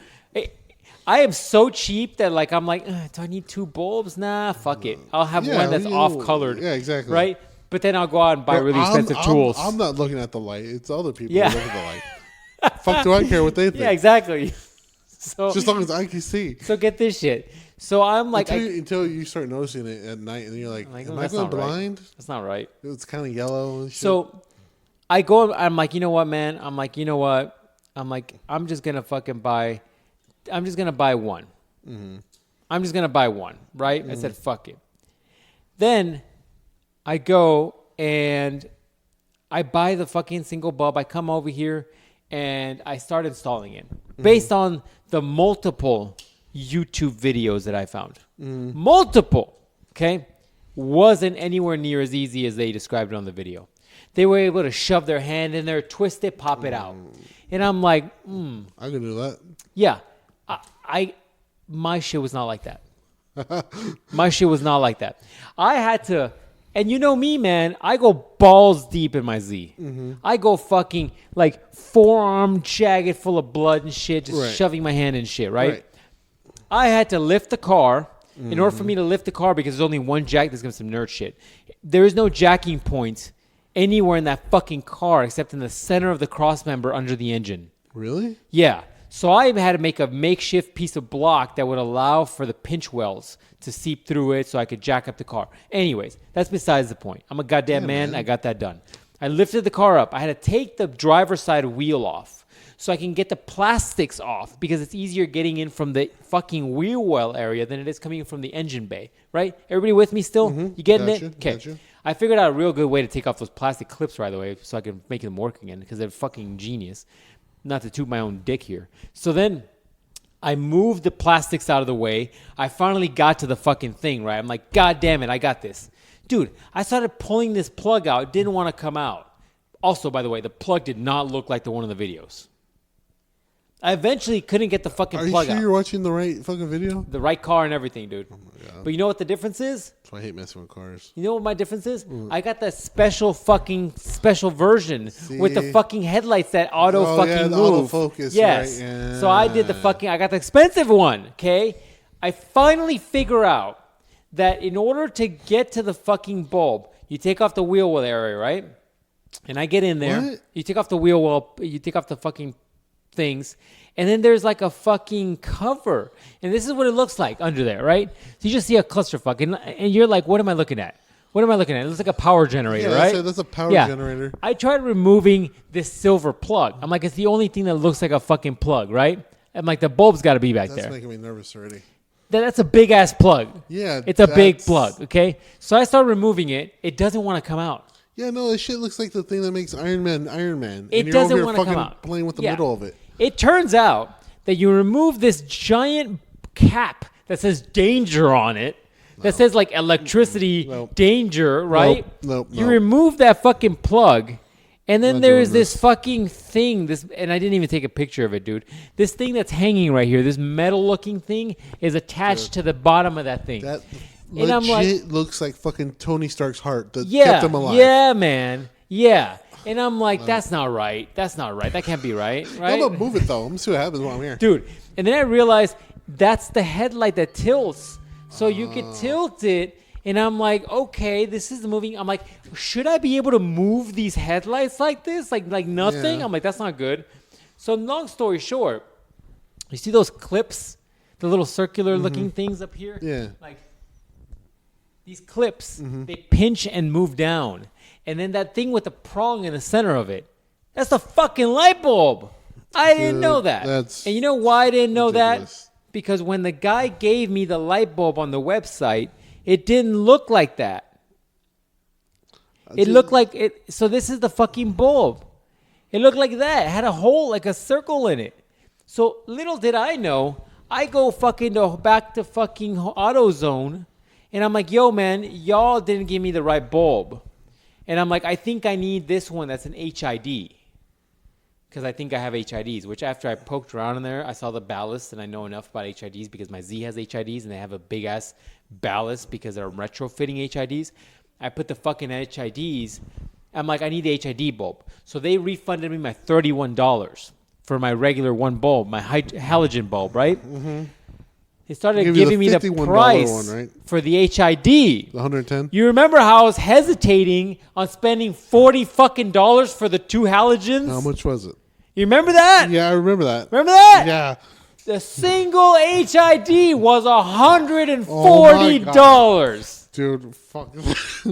I am so cheap that I'm like, do I need 2 bulbs? Nah, fuck it. I'll have one that's off-colored. Yeah, exactly. Right? But then I'll go out and buy really expensive tools. I'm not looking at the light. It's other people who look at the light. Fuck do I care what they think? Yeah, exactly. So just as long as I can see. So get this shit. So I'm like... Until you start noticing it at night, and you're like, am I going blind? Right. That's not right. It's kind of yellow and shit. So I go... I'm like, you know what, man? I'm like, you know what? I'm like, I'm just going to fucking buy... I'm just going to buy one. I'm just going to buy one, right? I said, fuck it. Then I go and I buy the fucking single bulb. I come over here and I start installing it based on the multiple YouTube videos that I found. Multiple, okay? Wasn't anywhere near as easy as they described it on the video. They were able to shove their hand in there, twist it, pop it out. And I'm like, I can do that. Yeah. My shit was not like that. My shit was not like that. I had to... And you know me, man. I go balls deep in my Z. I go fucking forearm jagged full of blood and shit, just shoving my hand in shit, right? I had to lift the car in order for me to lift the car because there's only one jack. There's some nerd shit. There is no jacking point anywhere in that fucking car except in the center of the cross member under the engine. Really? Yeah. So I had to make a makeshift piece of block that would allow for the pinch wells to seep through it so I could jack up the car. Anyways, that's besides the point. I'm a goddamn man. I got that done. I lifted the car up. I had to take the driver's side wheel off so I can get the plastics off because it's easier getting in from the fucking wheel well area than it is coming from the engine bay, right? Everybody with me still? You getting it? Okay. Gotcha. I figured out a real good way to take off those plastic clips right away so I can make them work again because they're fucking genius. Not to toot my own dick here. So then I moved the plastics out of the way. I finally got to the fucking thing, right? I'm like, God damn it, I got this. Dude, I started pulling this plug out. It didn't want to come out. Also, by the way, the plug did not look like the one in the videos. I eventually couldn't get the fucking plug out. Are you sure you're watching the right fucking video? The right car and everything, dude. Oh my God. But you know what the difference is? That's why I hate messing with cars. You know what my difference is? I got the special version with the fucking headlights that auto fucking move. Autofocus, yes. Right? Yeah. So I did I got the expensive one, okay? I finally figure out that in order to get to the fucking bulb, you take off the wheel well area, right? And I get in there. What? You take off the wheel well, you take off the fucking things, and then there's like a fucking cover, and this is what it looks like under there, right? So you just see a clusterfuck, and you're like, what am I looking at? What am I looking at? It looks like a power generator, right? That's a power generator. I tried removing this silver plug. I'm like, it's the only thing that looks like a fucking plug, right? I'm like, the bulb's got to be back there. That's making me nervous already. That's a big ass plug. Yeah, it's a big plug. Okay, so I start removing it. It doesn't want to come out. Yeah, no, this shit looks like the thing that makes Iron Man. It doesn't want to come out. Playing with the middle of it. It turns out that you remove this giant cap that says danger on it, that says like electricity danger, right? Nope. You remove that fucking plug, and then there's this fucking thing, and I didn't even take a picture of it, dude. This thing that's hanging right here, this metal-looking thing, is attached to the bottom of that thing. That and I'm like, looks like fucking Tony Stark's heart that kept him alive. Yeah, man. Yeah. And I'm like, that's not right. That's not right. That can't be right. Right? I'm gonna move it though. I'm gonna see what happens while I'm here. Dude. And then I realized that's the headlight that tilts. So you could tilt it. And I'm like, okay, this is moving. I'm like, should I be able to move these headlights like this? Like nothing? Yeah. I'm like, that's not good. So long story short, you see those clips? The little circular looking things up here? Yeah. Like these clips, they pinch and move down. And then that thing with the prong in the center of it, that's the fucking light bulb. I didn't know that. And you know why I didn't know that? Because when the guy gave me the light bulb on the website, it didn't look like that. It looked like it. So this is the fucking bulb. It looked like that. It had a hole, like a circle in it. So little did I know, I go fucking back to fucking AutoZone, and I'm like, yo, man, y'all didn't give me the right bulb. And I'm like, I think I need this one that's an HID. Because I think I have HIDs, which after I poked around in there, I saw the ballast, and I know enough about HIDs because my Z has HIDs, and they have a big-ass ballast because they're retrofitting HIDs. I put the fucking HIDs. I'm like, I need the HID bulb. So they refunded me my $31 for my regular one bulb, my halogen bulb, right? Mm-hmm. They started giving me the price one, right? for the HID. The 110. You remember how I was hesitating on spending $40 fucking for the two halogens? How much was it? You remember that? Yeah, I remember that. Remember that? Yeah. The single HID was $140. Dude, fuck.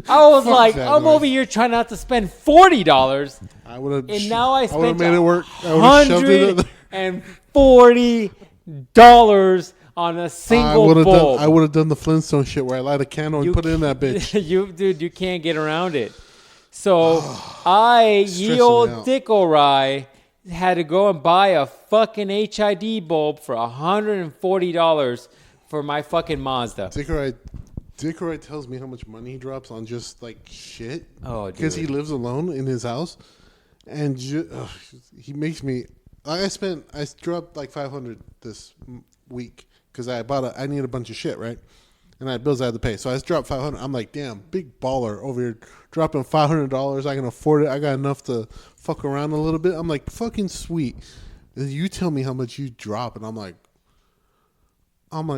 I was like, I'm over here trying not to spend $40. I would have. And now I spent made it work. I would have shoved it in $140 on a single bulb. I would have done the Flintstone shit where I light a candle and put it in that bitch. Dude, you can't get around it. So ye old Dick O'Rye, had to go and buy a fucking HID bulb for $140 for my fucking Mazda. Dick O'Rye tells me how much money he drops on just like shit. Oh, dude. Because he lives alone in his house, and he makes me. I dropped like $500 this week because I need a bunch of shit, right? And I had bills I had to pay, so I just dropped $500. I'm like, damn, big baller over here, dropping $500. I can afford it. I got enough to fuck around a little bit. I'm like, fucking sweet. And you tell me how much you drop, and I'm like,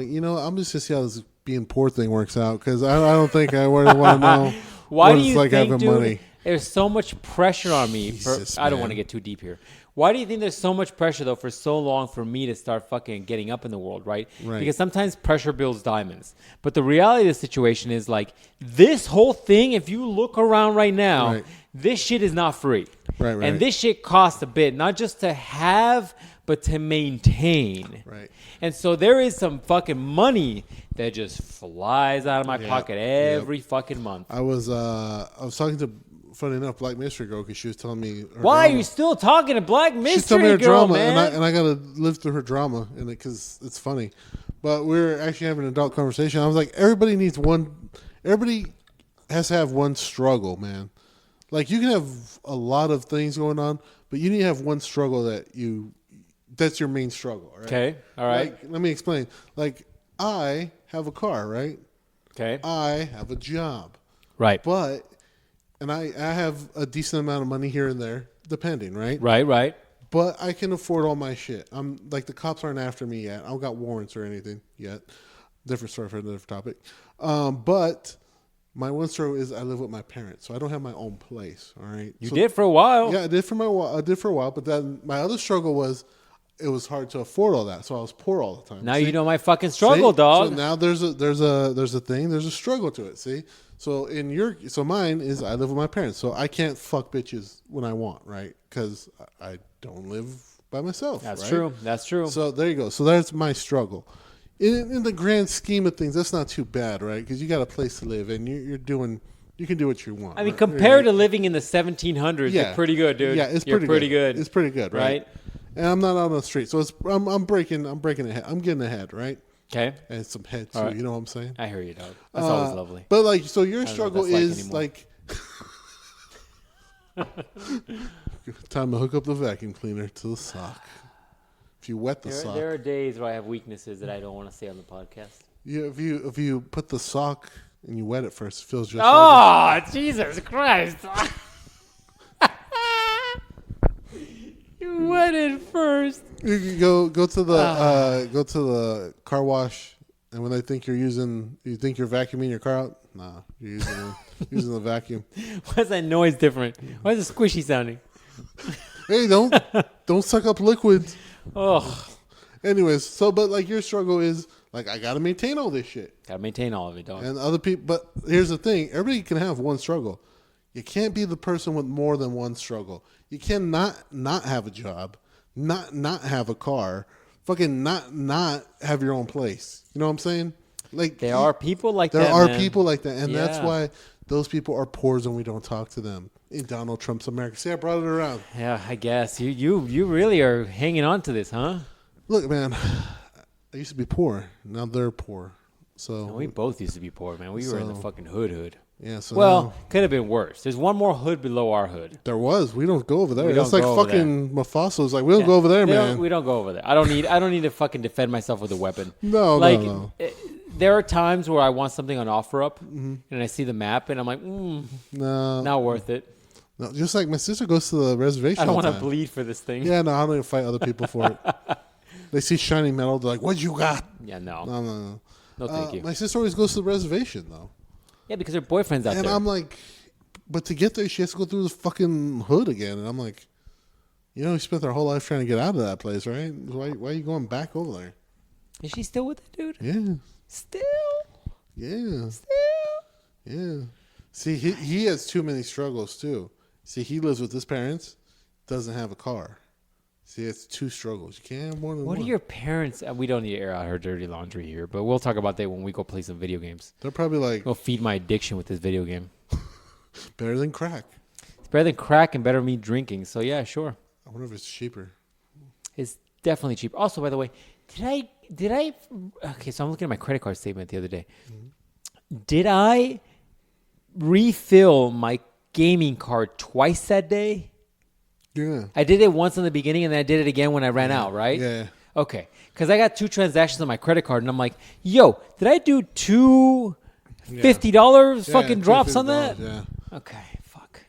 you know, I'm just gonna see how this being poor thing works out because I don't think I want to know why what do it's you like think, having dude, money. There's so much pressure on me. I don't want to get too deep here. Why do you think there's so much pressure, though, for so long for me to start fucking getting up in the world, right? Because sometimes pressure builds diamonds. But the reality of the situation is, like, this whole thing, if you look around right now, this shit is not free. Right. And this shit costs a bit, not just to have, but to maintain. Right. And so there is some fucking money that just flies out of my pocket every fucking month. I was talking to funny enough, Black Mystery Girl, because she was telling me her Why drama. are you still talking to Black She's telling me Mystery her Girl, drama, man? and I gotta live through her drama, and because it's funny. But we're actually having an adult conversation. I was like, everybody has to have one struggle, man. Like, you can have a lot of things going on, but you need to have one struggle that's your main struggle, right? Okay, all right. Like, let me explain. Like, I have a car, right? Okay. I have a job. Right. And I have a decent amount of money here and there, depending, right? Right. But I can afford all my shit. I'm like, the cops aren't after me yet. I don't got warrants or anything yet. Different story for a different topic. But my one struggle is I live with my parents, so I don't have my own place. All right. You did for a while. Yeah, I did for a while. But then my other struggle was it was hard to afford all that, so I was poor all the time. Now you know my fucking struggle, dog. So now there's a struggle to it. See. So mine is I live with my parents, so I can't fuck bitches when I want, right? Because I don't live by myself. That's right? true. That's true. So there you go. So that's my struggle. In the grand scheme of things, that's not too bad, right? Because you got a place to live, and you can do what you want. I mean, right? compared to living in the 1700s, Yeah. you're pretty good, dude. Yeah, it's you're pretty good. It's pretty good, right? Right? And I'm not out on the street, so I'm breaking ahead. I'm getting ahead, right? Okay. And some head too. All right. You know what I'm saying? I hear you, dog. That's always lovely. But like, so your I don't know struggle what that's is like time to hook up the vacuum cleaner to the sock. If you wet the sock, There are days where I have weaknesses that I don't want to say on the podcast. if you put the sock and you wet it first, it feels just. Oh, Jesus Christ! You wet it first. You can go to the car wash, and when they think you're vacuuming your car out, nah, you're using the vacuum. Why is that noise different? Why is it squishy sounding? Hey, don't suck up liquids. Oh, Anyways, but like your struggle is like I gotta maintain all this shit, gotta maintain all of it, dog. and other people. But here's the thing: everybody can have one struggle. You can't be the person with more than one struggle. You cannot not have a job, not have a car, fucking not have your own place. You know what I'm saying? Like There are people like that. there are man. people like that, and that's Yeah. why those people are poor and we don't talk to them in Donald Trump's America. See, I brought it around. Yeah, I guess you really are hanging on to this, huh? Look, man, I used to be poor. Now they're poor. So We both used to be poor, man. We were in the fucking hood. yeah. So Well, now, could have been worse. There's one more hood below our hood. there was. We don't go over there. We That's don't like go over fucking Mufasa. Like we don't go over there, man. We don't go over there. I don't need to fucking defend myself with a weapon. No. There are times where I want something on OfferUp, and I see the map, and I'm like, No. not worth it. No. Just like my sister goes to the reservation. I don't all the want to time. bleed for this thing. Yeah, no, I don't even fight other people for it. They see shiny metal, they're like, "What you got?" Yeah, no. No, Thank you. My sister always goes to the reservation though, Yeah, because her boyfriend's out and there. I'm like, but to get there, she has to go through this fucking hood again, and I'm like, you spent their whole life trying to get out of that place, right? Why are you going back over there? Is she still with the dude? Yeah, Still? yeah, Still? yeah. See, he has too many struggles too. See, he lives with his parents, doesn't have a car. See, it's two struggles. You can't have more than What one. are your parents? We don't need to air out her dirty laundry here, but we'll talk about that when we go play some video games. They're probably like Go feed my addiction with this video game. better than crack. It's better than crack and better than me drinking. So yeah, sure. I wonder if it's cheaper. It's definitely cheap. Also, by the way, did I? Okay, so I'm looking at my credit card statement the other day. Did I refill my gaming card twice that day? Yeah. I did it once in the beginning, and then I did it again when I ran out. Right? Yeah. Okay, because I got 2 transactions on my credit card, and I'm like, yo, did I do two $50 fucking drops on that? Yeah. Okay, fuck.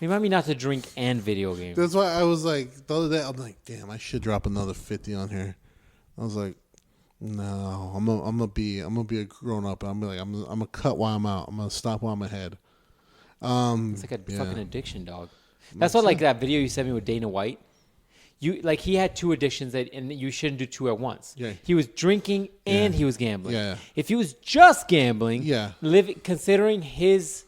Remind me not to drink and video games. That's why I was like the other day. I'm like, damn, I should drop another 50 on here. I was like, no, I'm gonna be a grown up. I'm gonna cut while I'm out. I'm gonna stop while I'm ahead. It's like a fucking addiction, dog. That's why, like that video you sent me with Dana White. He had 2 addictions and you shouldn't do 2 at once. Yeah. He was drinking and he was gambling. Yeah. If he was just gambling, Yeah. considering his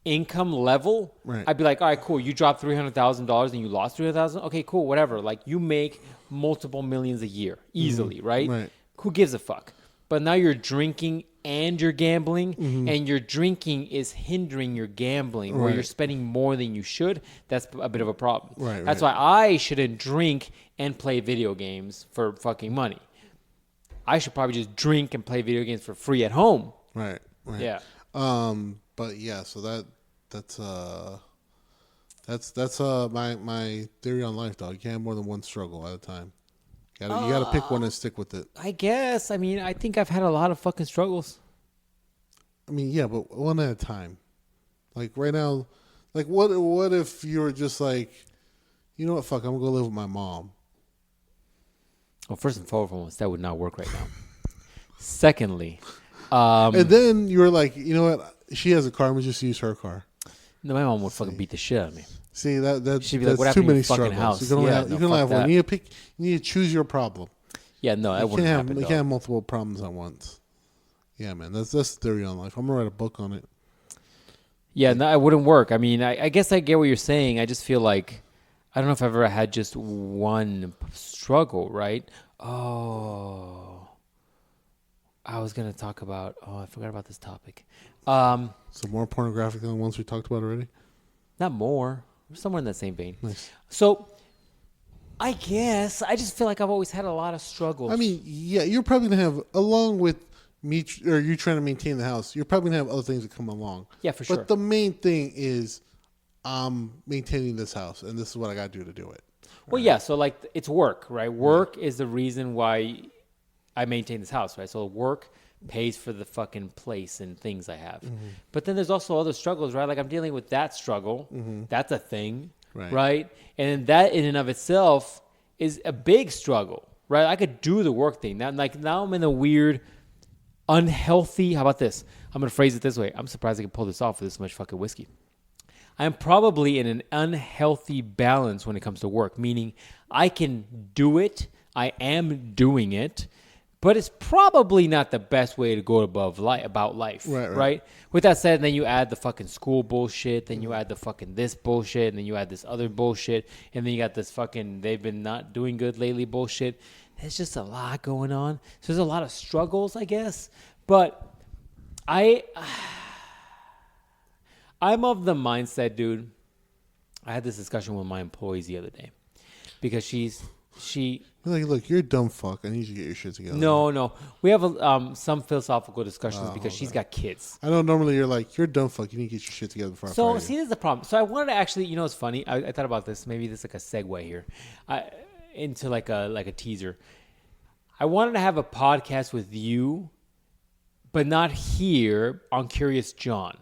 income level, Right. I'd be like, all right, cool. You dropped $300,000 and you lost $300,000. Okay, cool, whatever. Like you make multiple millions a year easily, right? Right. Who gives a fuck? But now you're drinking and you're gambling, and your drinking is hindering your gambling, where you're spending more than you should, that's a bit of a problem. That's why I shouldn't drink and play video games for fucking money. I should probably just drink and play video games for free at home. Right. Yeah. But yeah, so that's my theory on life, dog. You can't have more than one struggle at a time. You gotta pick one and stick with it. I guess. I mean, I think I've had a lot of fucking struggles. I mean, yeah, but one at a time. Like right now, like what if you were just like, you know what, fuck, I'm gonna go live with my mom. Well, first and foremost, that would not work right now. Secondly, and then you were like, you know what, she has a car, I'm gonna just use her car. No, my mom would fucking beat the shit out of me. See that she'd be that's like, what too happened to many your fucking struggles. house? You can only have one. That. You need to choose your problem. Yeah, no, that wouldn't happen. You can't have multiple problems at once. Yeah, man, that's the theory on life. I'm gonna write a book on it. Yeah, no, it wouldn't work. I mean, I guess I get what you're saying. I just feel like I don't know if I've ever had just one struggle, right? Oh, I was gonna talk about. Oh, I forgot about this topic. So more pornographic than the ones we talked about already? Not more. Somewhere in that same vein. Nice. So, I guess I just feel like I've always had a lot of struggles. I mean, yeah, you're probably gonna have, along with me or you trying to maintain the house, you're probably gonna have other things that come along. Yeah, for sure. But the main thing is, I'm maintaining this house, and this is what I gotta do to do it. Well, yeah. So like, it's work, right? Work is the reason why I maintain this house, right? So work pays for the fucking place and things I have. But then there's also other struggles, right? Like I'm dealing with that struggle. That's a thing, right? And that in and of itself is a big struggle, right? I could do the work thing. Now I'm in a weird, unhealthy, how about this? I'm going to phrase it this way. I'm surprised I can pull this off with this much fucking whiskey. I'm probably in an unhealthy balance when it comes to work, meaning I can do it. I am doing it. But it's probably not the best way to go about life, right? With that said, then you add the fucking school bullshit, then you add the fucking this bullshit, and then you add this other bullshit, and then you got this fucking they've been not doing good lately bullshit. There's just a lot going on. So there's a lot of struggles, I guess. But I'm of the mindset, dude. I had this discussion with my employees the other day because she. Like, look, you're a dumb fuck. I need you to get your shit together. No. We have some philosophical discussions because she's got kids. I know normally you're like, you're a dumb fuck. You need to get your shit together before I fire you. See, this is the problem. So I wanted to actually, it's funny. I thought about this. Maybe this is like a segue here into like a teaser. I wanted to have a podcast with you, but not here on Curious John.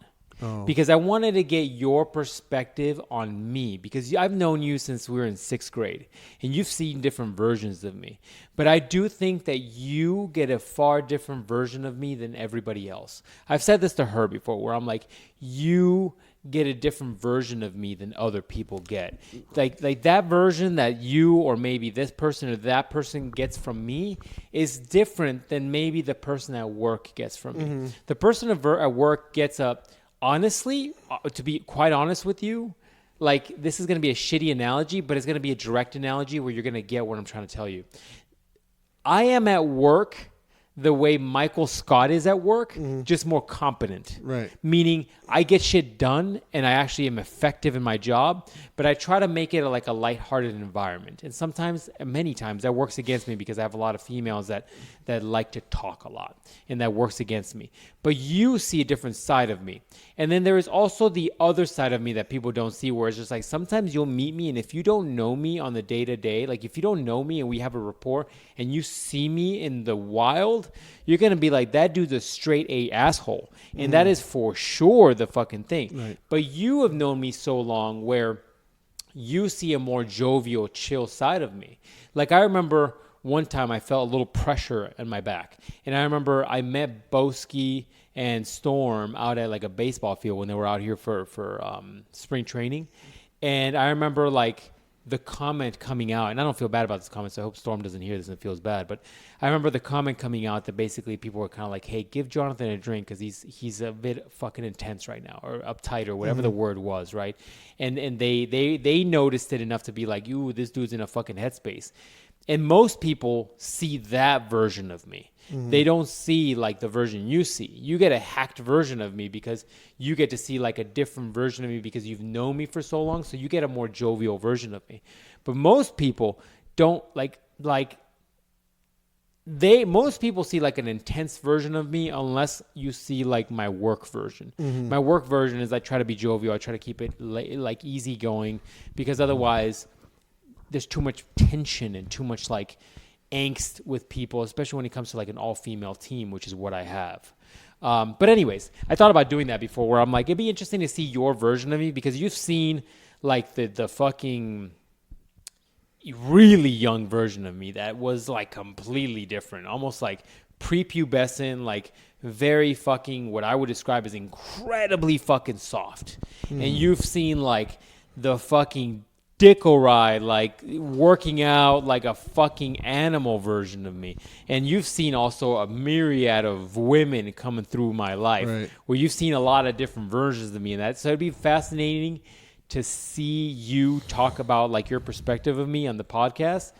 Because I wanted to get your perspective on me, because I've known you since we were in 6th grade and you've seen different versions of me. But I do think that you get a far different version of me than everybody else. I've said this to her before where I'm like, you get a different version of me than other people get. Like that version that you or maybe this person or that person gets from me is different than maybe the person at work gets from me. The person at work gets up. Honestly, to be quite honest with you, like this is going to be a shitty analogy, but it's going to be a direct analogy where you're going to get what I'm trying to tell you. I am at work the way Michael Scott is at work, just more competent. Right. Meaning I get shit done and I actually am effective in my job, but I try to make it like a lighthearted environment. And sometimes, many times, that works against me because I have a lot of females that like to talk a lot, and that works against me. But you see a different side of me. And then there is also the other side of me that people don't see, where it's just like sometimes you'll meet me, and if you don't know me on the day-to-day, like if you don't know me and we have a rapport and you see me in the wild, you're going to be like, that dude's a straight A asshole. And that is for sure the fucking thing. Right. But you have known me so long where you see a more jovial, chill side of me. Like I remember one time I felt a little pressure in my back. And I remember I met Boski and Storm out at like a baseball field when they were out here for spring training. And I remember like the comment coming out, and I don't feel bad about this comment, so I hope Storm doesn't hear this and feels bad, but I remember the comment coming out that basically people were kind of like, hey, give Jonathan a drink because he's a bit fucking intense right now, or uptight, or whatever the word was, right? And they noticed it enough to be like, ooh, this dude's in a fucking headspace. And most people see that version of me. Mm-hmm. They don't see like the version you see. You get a hacked version of me because you get to see like a different version of me because you've known me for so long. So you get a more jovial version of me. But most people don't most people see like an intense version of me unless you see like my work version. Mm-hmm. My work version is I try to be jovial. I try to keep it like easygoing because otherwise there's too much tension and too much like angst with people, especially when it comes to like an all-female team, which is what I have. But anyways, I thought about doing that before where I'm like, it'd be interesting to see your version of me because you've seen like the fucking really young version of me that was like completely different, almost like prepubescent, like very fucking what I would describe as incredibly fucking soft. And you've seen like the fucking dickle ride, like working out like a fucking animal version of me. And you've seen also a myriad of women coming through my life, right, where you've seen a lot of different versions of me. And that, so it'd be fascinating to see you talk about like your perspective of me on the podcast,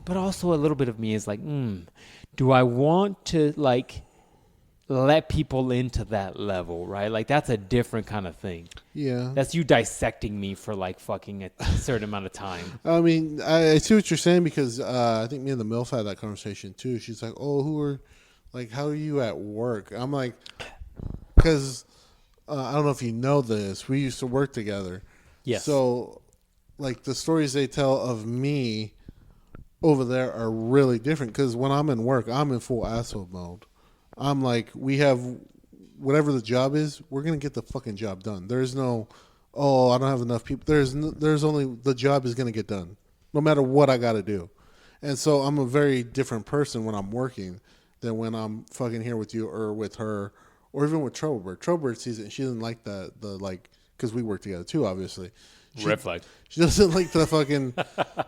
but also a little bit of me is like, do I want to like let people into that level, right? Like that's a different kind of thing. Yeah. That's you dissecting me for like fucking a certain amount of time. I mean, I see what you're saying because I think me and the MILF had that conversation too. She's like, how are you at work? I'm like, because I don't know if you know this. We used to work together. Yes. So, like, the stories they tell of me over there are really different because when I'm in work, I'm in full asshole mode. I'm like, we have whatever the job is, we're going to get the fucking job done. There's no, I don't have enough people. There's only, the job is going to get done no matter what I got to do. And so I'm a very different person when I'm working than when I'm fucking here with you or with her or even with Troublebird. Troublebird sees it and she doesn't like because we work together too, obviously. Red flag. She doesn't like the fucking,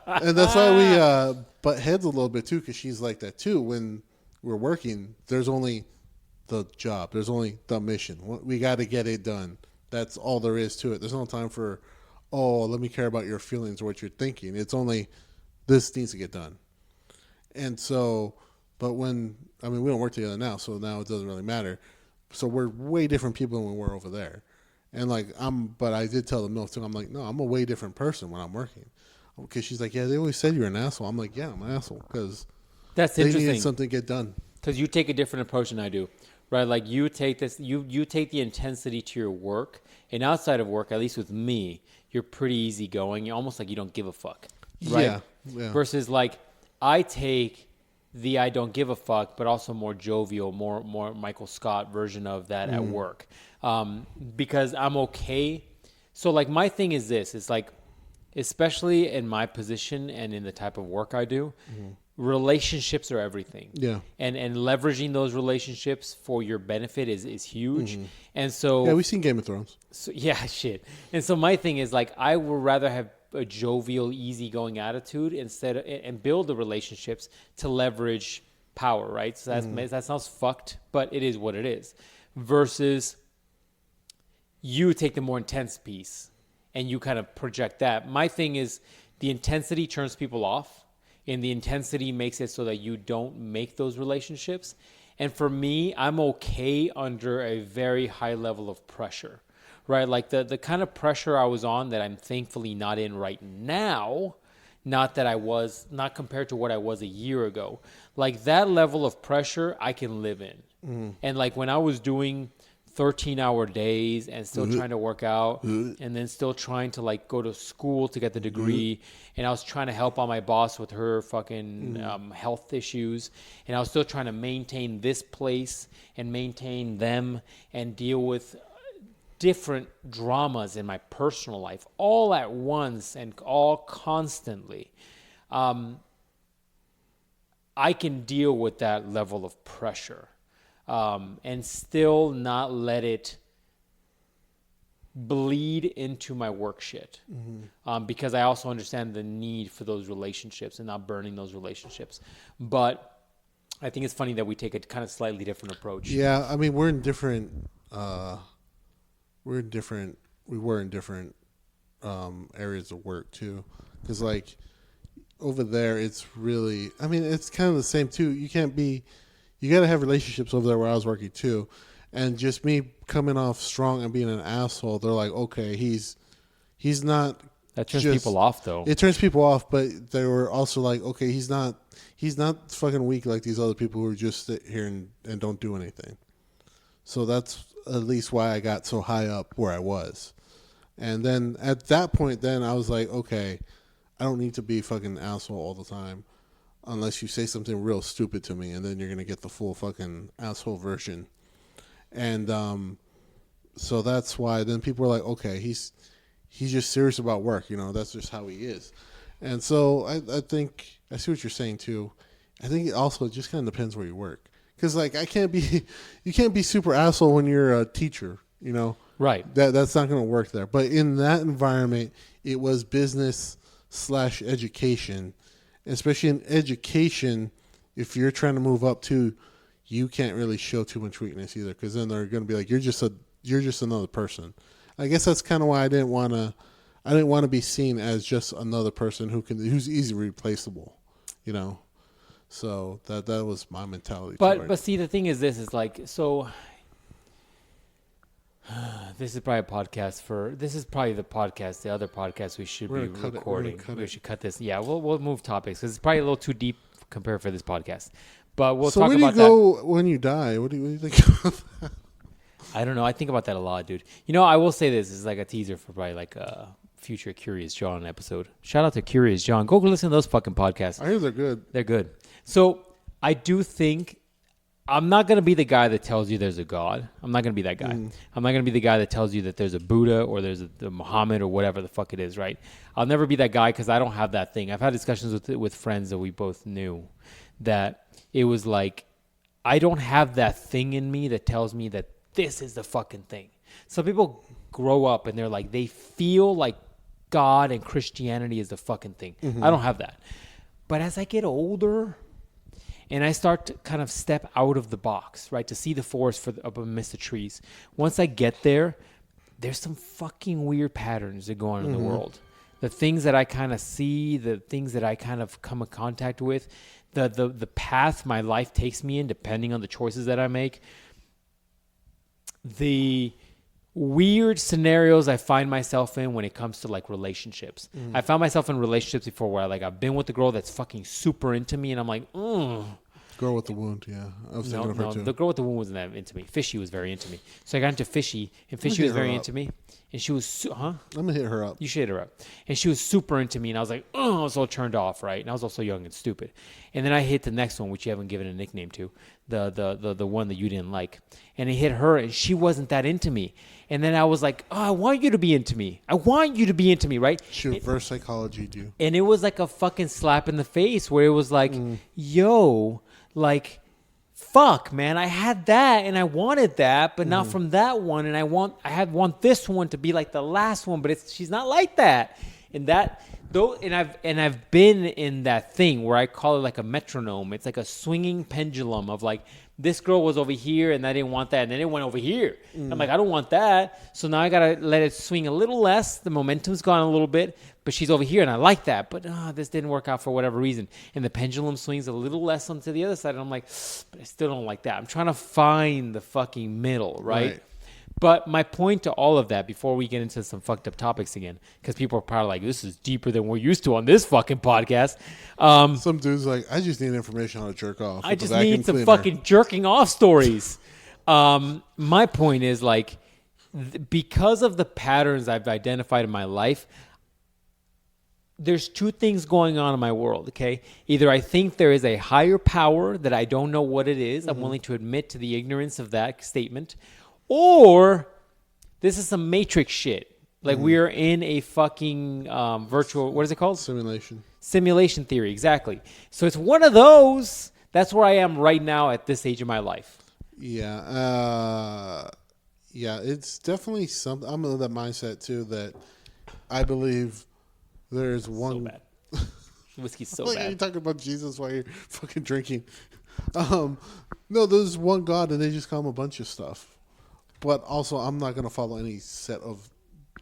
and that's why we butt heads a little bit too, because she's like that too. When we're working, there's only the job, there's only the mission. We got to get it done. That's all there is to it. There's no time for, let me care about your feelings or what you're thinking. It's only this needs to get done. And so, but we don't work together now, so now it doesn't really matter. So we're way different people than we were over there. And but I did tell the MILF too, I'm like, no, I'm a way different person when I'm working. Because she's like, yeah, they always said you're an asshole. I'm like, yeah, I'm an asshole because that's they interesting. needed something to get done. Because you take a different approach than I do, right? Like you take this, you take the intensity to your work, and outside of work, at least with me, you're pretty easygoing. You're almost like you don't give a fuck, right? Yeah. Versus like I take the I don't give a fuck, but also more jovial, more Michael Scott version of that at work. Because I'm okay. So like my thing is this, it's like, especially in my position and in the type of work I do, relationships are everything. Yeah. And leveraging those relationships for your benefit is huge. And so, yeah, we've seen Game of Thrones. So yeah, shit. And so my thing is like, I would rather have a jovial, easygoing attitude and build the relationships to leverage power, right? So that sounds fucked, but it is what it is. Versus you take the more intense piece and you kind of project that. My thing is the intensity turns people off, and the intensity makes it so that you don't make those relationships. And for me, I'm okay under a very high level of pressure, right? Like the kind of pressure I was on that I'm thankfully not in right now, not compared to what I was a year ago. Like that level of pressure I can live in. And like when I was doing 13-hour days and still trying to work out and then still trying to like go to school to get the degree, and I was trying to help out my boss with her fucking health issues, and I was still trying to maintain this place and maintain them and deal with different dramas in my personal life all at once and all constantly. I can deal with that level of pressure. And still not let it bleed into my work shit. Because I also understand the need for those relationships and not burning those relationships. But I think it's funny that we take a kind of slightly different approach. Yeah, I mean, we were in different areas of work too. Because like over there, it's really. I mean, it's kind of the same too. You can't be. You got to have relationships over there where I was working too, and just me coming off strong and being an asshole. They're like, okay, he's not. That turns people off, though. It turns people off, but they were also like, okay, he's not fucking weak like these other people who just sit here and don't do anything. So that's at least why I got so high up where I was. And then at that point, then I was like, okay, I don't need to be fucking asshole all the time unless you say something real stupid to me, and then you're going to get the full fucking asshole version. And so that's why then people were like, okay, he's just serious about work, that's just how he is. And so I think I see what you're saying too. I think it also just kind of depends where you work. Because like you can't be super asshole when you're a teacher, Right. That's not going to work there. But in that environment, it was business/education. Especially in education, if you're trying to move up too, you can't really show too much weakness either. Because then they're going to be like, you're just another person. I guess that's kind of why I didn't want to be seen as just another person who's easily replaceable, So that was my mentality. But see, the thing is, this is like, so this is probably the podcast, the other podcast we should be recording. We should cut this. Yeah, we'll move topics because it's probably a little too deep compared for this podcast. But we'll talk about that. So where do you go when you die? What do you think about that? I don't know. I think about that a lot, dude. I will say this is like a teaser for probably like a future Curious John episode. Shout out to Curious John. Go listen to those fucking podcasts. I hear they're good. They're good. So I do think I'm not going to be the guy that tells you there's a God. I'm not going to be that guy. I'm not going to be the guy that tells you that there's a Buddha or there's a Muhammad or whatever the fuck it is, right? I'll never be that guy because I don't have that thing. I've had discussions with friends that we both knew that it was like, I don't have that thing in me that tells me that this is the fucking thing. Some people grow up and they're like, they feel like God and Christianity is the fucking thing. I don't have that. But as I get older and I start to kind of step out of the box, right, to see the forest up amidst the trees, once I get there, there's some fucking weird patterns that go on in the world. The things that I kind of see, the things that I kind of come in contact with, the path my life takes me in, depending on the choices that I make, the weird scenarios I find myself in when it comes to like relationships. I found myself in relationships before where I've been with a girl that's fucking super into me and I'm like, Girl with the wound, yeah. I was thinking of her too. The girl with the wound wasn't that into me. Fishy was very into me. So I got into Fishy and Fishy was very into me. And she was, I'm going to hit her up. You should hit her up. And she was super into me and I was like, I was all turned off, right? And I was also young and stupid. And then I hit the next one, which you haven't given a nickname to, the one that you didn't like. And I hit her and she wasn't that into me. And then I was like, I want you to be into me. I want you to be into me, right? She reverse psychology'd you. And it was like a fucking slap in the face where it was like, yo, like, fuck, man, I had that and I wanted that, but not from that one. And I want this one to be like the last one, but she's not like that. And I've been in that thing where I call it like a metronome. It's like a swinging pendulum of like, this girl was over here and I didn't want that. And then it went over here. I'm like, I don't want that. So now I got to let it swing a little less. The momentum's gone a little bit, but she's over here and I like that. But this didn't work out for whatever reason. And the pendulum swings a little less onto the other side. And I'm like, but I still don't like that. I'm trying to find the fucking middle, right? But my point to all of that, before we get into some fucked up topics again, because people are probably like, this is deeper than we're used to on this fucking podcast. Some dude's like, I just need information on how to jerk off. I just need some fucking jerking off stories. My point is like, because of the patterns I've identified in my life, there's two things going on in my world, okay? Either I think there is a higher power that I don't know what it is. I'm willing to admit to the ignorance of that statement. Or this is some Matrix shit. Like we are in a fucking virtual, what is it called? Simulation theory, exactly. So it's one of those. That's where I am right now at this age of my life. Yeah. It's definitely something. I'm in that mindset too that I believe there's one. So bad. Whiskey's so like, bad. You're talking about Jesus while you're fucking drinking. No, there's one God and they just call him a bunch of stuff. But also, I'm not going to follow any set of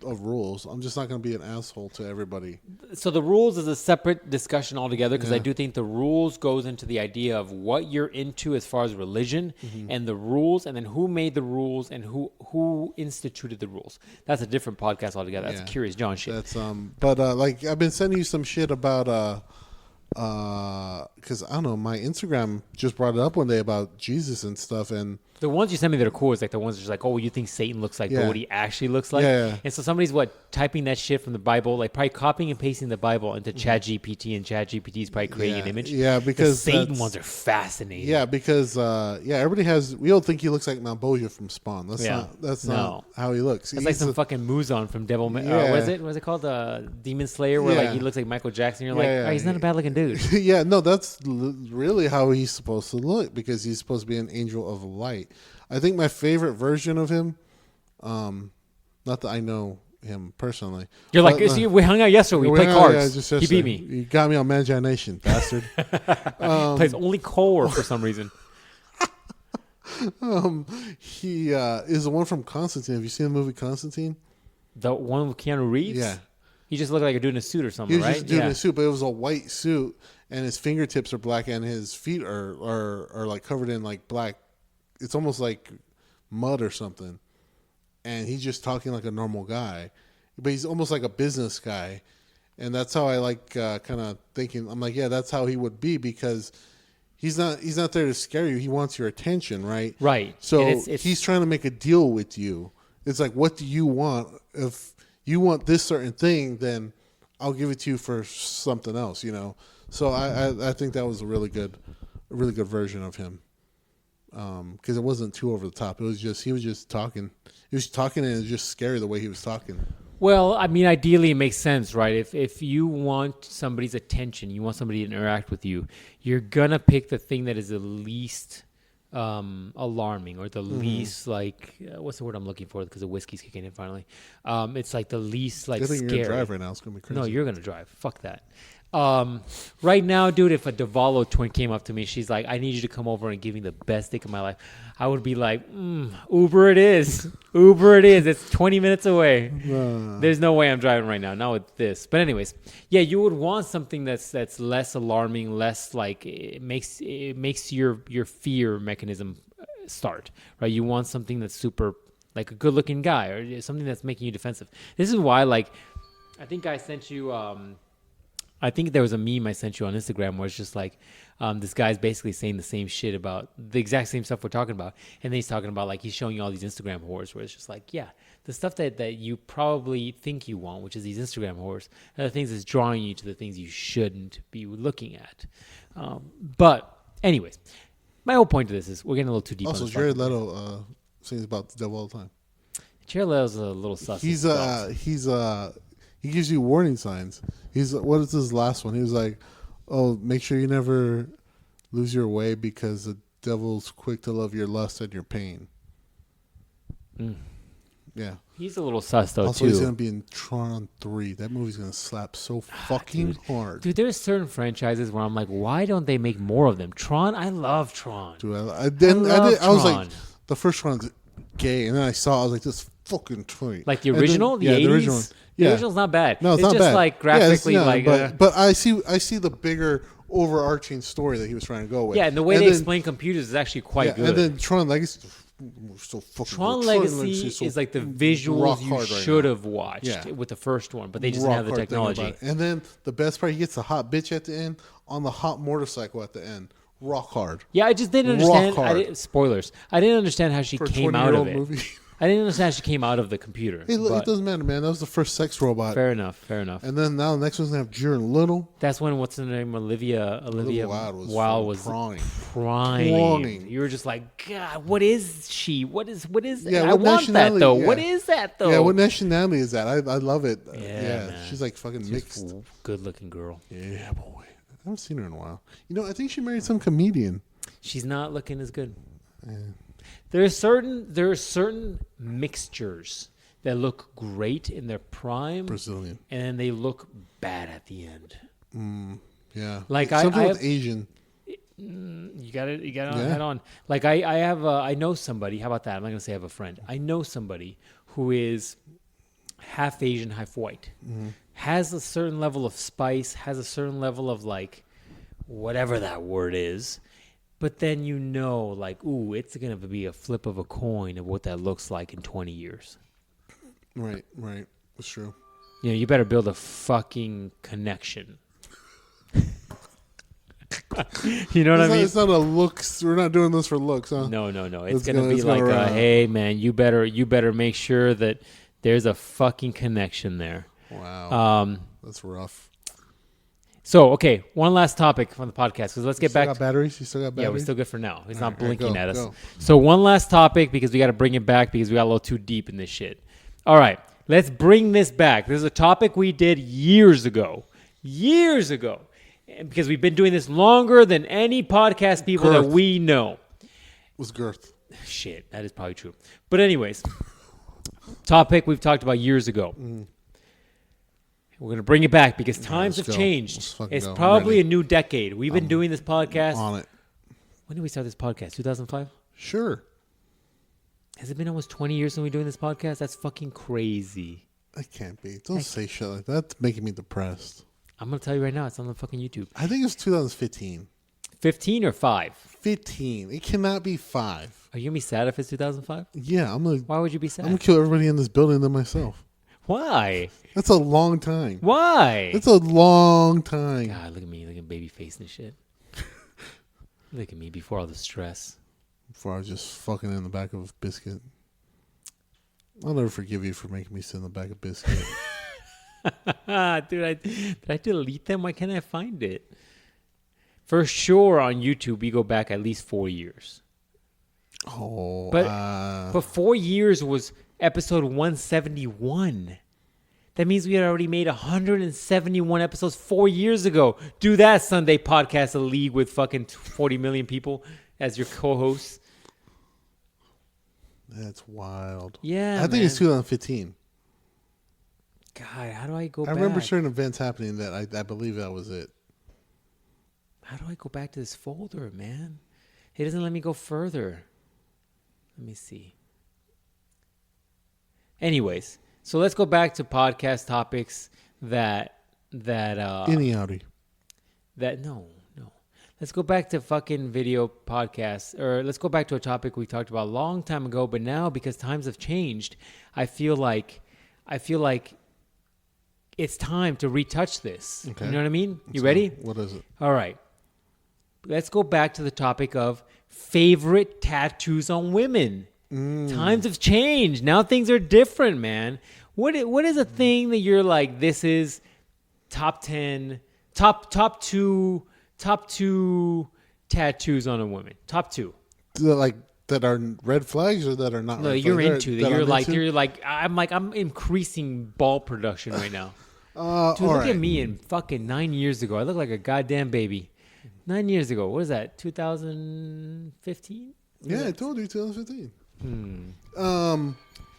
of rules. I'm just not going to be an asshole to everybody. So the rules is a separate discussion altogether because I Yeah. do think the rules goes into the idea of what you're into as far as religion and the rules, and then who made the rules and who instituted the rules. That's a different podcast altogether. That's Yeah. Curious John shit. That's but like I've been sending you some shit about because I don't know, my Instagram just brought it up one day about Jesus and stuff, and The ones you send me that are cool is like the ones that's just like, oh, you think Satan looks like, but Yeah. what he actually looks like. Yeah. And so somebody's typing that shit from the Bible, like probably copying and pasting the Bible into ChatGPT, and ChatGPT is probably creating an image. Yeah, The because Satan that's- ones are fascinating. Yeah, because everybody has. We all think he looks like Malboja from Spawn. That's Yeah. not. That's No. not how he looks. It's like He's some a- fucking Muzan from Devil. Yeah. What is it called? Demon Slayer, where like Yeah. he looks like Michael Jackson. You're like, Yeah, oh, he's not a bad looking dude. yeah, no, that's really how he's supposed to look because he's supposed to be an angel of light. I think my favorite version of him, not that I know him personally. You're like, but, see, we hung out yesterday. We played yeah, cards. just He yesterday. beat me. You got me on Imagination, bastard. Plays only core for some reason. He is the one from Constantine. Have you seen the movie Constantine? The one with Keanu Reeves. Yeah. He just looked like a dude in a suit or He something, was right? just doing Yeah. a suit, but it was a white suit, and his fingertips are black, and his feet are like covered in like black. It's almost like mud or something. And he's just talking like a normal guy, but he's almost like a business guy, and that's how I like kind of thinking. I'm like, yeah, that's how he would be because he's not there to scare you. He wants your attention, right? Right. So And it's- he's trying to make a deal with you. It's like, what do you want? If you want this certain thing, then I'll give it to you for something else, you know. So I think that was a really good version of him, because it wasn't too over the top. It was just he was just talking. He was talking, and it was just scary the way he was talking. Well, I mean, ideally, it makes sense, right? If you want somebody's attention, you want somebody to interact with you, you're gonna pick the thing that is the least alarming or the least like what's the word I'm looking for? Because the whiskey's kicking in finally. It's like the least like I think scary. you're gonna drive right now. It's gonna be crazy. No, you're gonna drive. Fuck that. Right now, dude, if a Davalo twin came up to me, she's like, I need you to come over and give me the best dick of my life. I would be like, Uber it is. Uber it is. It's 20 minutes away. There's no way I'm driving right now. Not with this. But anyways, yeah, you would want something that's less alarming, less like it makes your fear mechanism start, right? You want something that's super like a good looking guy or something that's making you defensive. This is why, like, I think I sent you, I think there was a meme I sent you on Instagram where it's just like this guy's basically saying the same shit about the exact same stuff we're talking about. And then he's talking about like he's showing you all these Instagram whores where it's just like, yeah, the stuff that you probably think you want, which is these Instagram whores, are the things that's drawing you to the things you shouldn't be looking at. But anyways, my whole point to this is we're getting a little too deep. Also, on this Jared fucking- Leto sings about the devil all the time. Jared Leto's a little sus. He gives you warning signs. What is his last one? He was like, "Oh, make sure you never lose your way because the devil's quick to love your lust and your pain." Yeah. He's a little sus though Also, too. he's gonna be in Tron 3. That movie's gonna slap so fucking hard. Dude, there's certain franchises where I'm like, why don't they make more of them? Tron, I love Tron. Dude, I love was like, Tron. the first Tron's gay, and then I was like, this fucking toy. Like the And then- original, the 80s? the original one. The Yeah. original's not bad. No, it's not just bad. like Yeah, it's- graphically, yeah, but I see the bigger overarching story that he was trying to go with. yeah, and the way they then- explain computers is actually quite yeah, good. And then Tron Legacy, so fucking Tron good. Legacy so is like the rock visuals you hard right should now. have watched Yeah. with the first one, but they just didn't have the Rock hard thing technology. about it. And then the best part, he gets a hot bitch at the end on the hot motorcycle at the end. Rock hard. Yeah, I just didn't Rock understand. hard. Spoilers. I didn't understand how she For a came out of 20-year-old it. movie. I didn't understand how she came out of the computer. Hey, look, but it doesn't matter, man. That was the first sex robot. fair enough. Fair enough. And then now the next one's gonna have Jiren Little. That's when what's her name? Olivia Wilde was prime. prawning. You were just like, God, what is she? What is? Yeah, I what want that nationality- though. yeah. What is that though? Yeah, what nationality is that? I love it. Yeah, man. She's like fucking mixed. Good-looking girl. Yeah, boy. I haven't seen her in a while. You know, I think she married some comedian. She's not looking as good. There are certain mixtures that look great in their prime, Brazilian. and then they look bad at the end. Yeah. Like, something I with have- Asian. You got it. Yeah. Head on. Like I know somebody. How about that? I'm not gonna say I have a friend. I know somebody who is half Asian, half white. Has a certain level of spice, has a certain level of like whatever that word is. But then like, ooh, it's going to be a flip of a coin of what that looks like in 20 years. Right. That's true. You better build a fucking connection. You know what I mean? It's not a looks. We're not doing this for looks, huh? No. It's going to be like, hey, man, you better make sure that there's a fucking connection there. Wow. That's rough. So, okay, one last topic on the podcast, because let's get back. Got batteries? You still got batteries? Yeah, we're still good for now. He's not blinking at us. Go. So one last topic, because we got to bring it back, because we got a little too deep in this shit. All right, let's bring this back. This is a topic we did years ago. And because we've been doing this longer than any podcast people that we know. Was girth. Shit, that is probably true. But anyways, topic we've talked about years ago. We're going to bring it back because times have changed. It's probably a new decade. We've been doing this podcast. On it. When did we start this podcast? 2005? Sure. Has it been almost 20 years since we're doing this podcast? That's fucking crazy. That can't be. Don't say shit like that. That's making me depressed. I'm going to tell you right now. It's on the fucking YouTube. I think it's 2015. 15 or 5? 15. It cannot be 5. Are you going to be sad if it's 2005? Yeah. Why would you be sad? I'm going to kill everybody in this building than myself. Why? That's a long time. Why? That's a long time. God, look at me. Look at baby face and shit. Look at me before all the stress. Before I was just fucking in the back of a biscuit. I'll never forgive you for making me sit in the back of biscuit. Dude, did I delete them? Why can't I find it? For sure on YouTube, we go back at least 4 years. Oh. But 4 years was episode 171. That means we had already made 171 episodes 4 years ago. Do that, Sunday Podcast, a league with fucking 40 million people as your co-hosts. That's wild. Yeah, I think it's 2015. God, how do I go back? I remember certain events happening that I believe that was it. How do I go back to this folder, man? It doesn't let me go further. Let me see. Anyways, so let's go back to podcast topics that Any Audi. No. Let's go back to fucking video podcasts, or let's go back to a topic we talked about a long time ago, but now because times have changed, I feel like it's time to retouch this. Okay. You know what I mean? You ready? What is it? All right. Let's go back to the topic of favorite tattoos on women. Times have changed. Now things are different, man. What is a thing that you're like, this is top 10, top two tattoos on a woman? Top 2. That are red flags or that are not? No, red you're flags? into that. You're like I'm increasing ball production right now. Dude, look at me in fucking 9 years ago. I look like a goddamn baby. 9 years ago. What is that? 2015? Yeah, I told you 2015.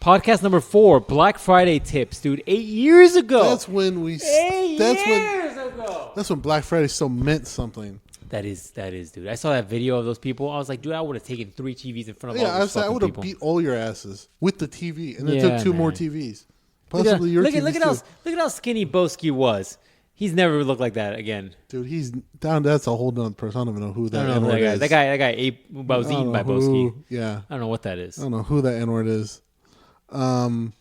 Podcast number 4, Black Friday tips, dude. 8 years ago. That's when we. 8 years ago. That's when Black Friday still meant something. That is, dude. I saw that video of those people. I was like, dude, I would have taken 3 TVs in front of all those fucking people. I would have beat all your asses with the TV, and then took 2 more TVs. Possibly your TVs look at how skinny Boski was. He's never looked like that again. Dude, he's down. That's a whole nother person. I don't even know who that N-word is. That guy ate, was eaten by Boski. Yeah. I don't know what that is. I don't know who that N-word is. It's when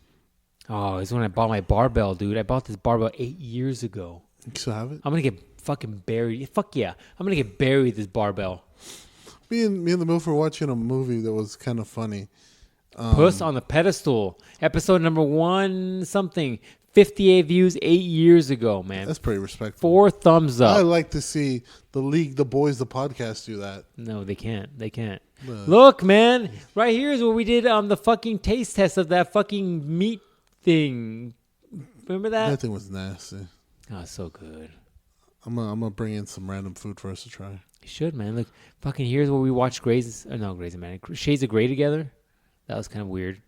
I bought my barbell, dude. I bought this barbell 8 years ago. You still have it? I'm going to get fucking buried. Fuck yeah. I'm going to get buried with this barbell. Me and the MILF were watching a movie that was kind of funny. Puss on the Pedestal. Episode number 1 something. 58 views 8 years ago, man. That's pretty respectful. 4 thumbs up. I like to see the league, the boys, the podcast do that. No, they can't. Look, man. Right here is where we did the fucking taste test of that fucking meat thing. Remember that? That thing was nasty. Oh, so good. I'm gonna bring in some random food for us to try. You should, man. Look, fucking here's where we watched Shades of Grey together. That was kind of weird.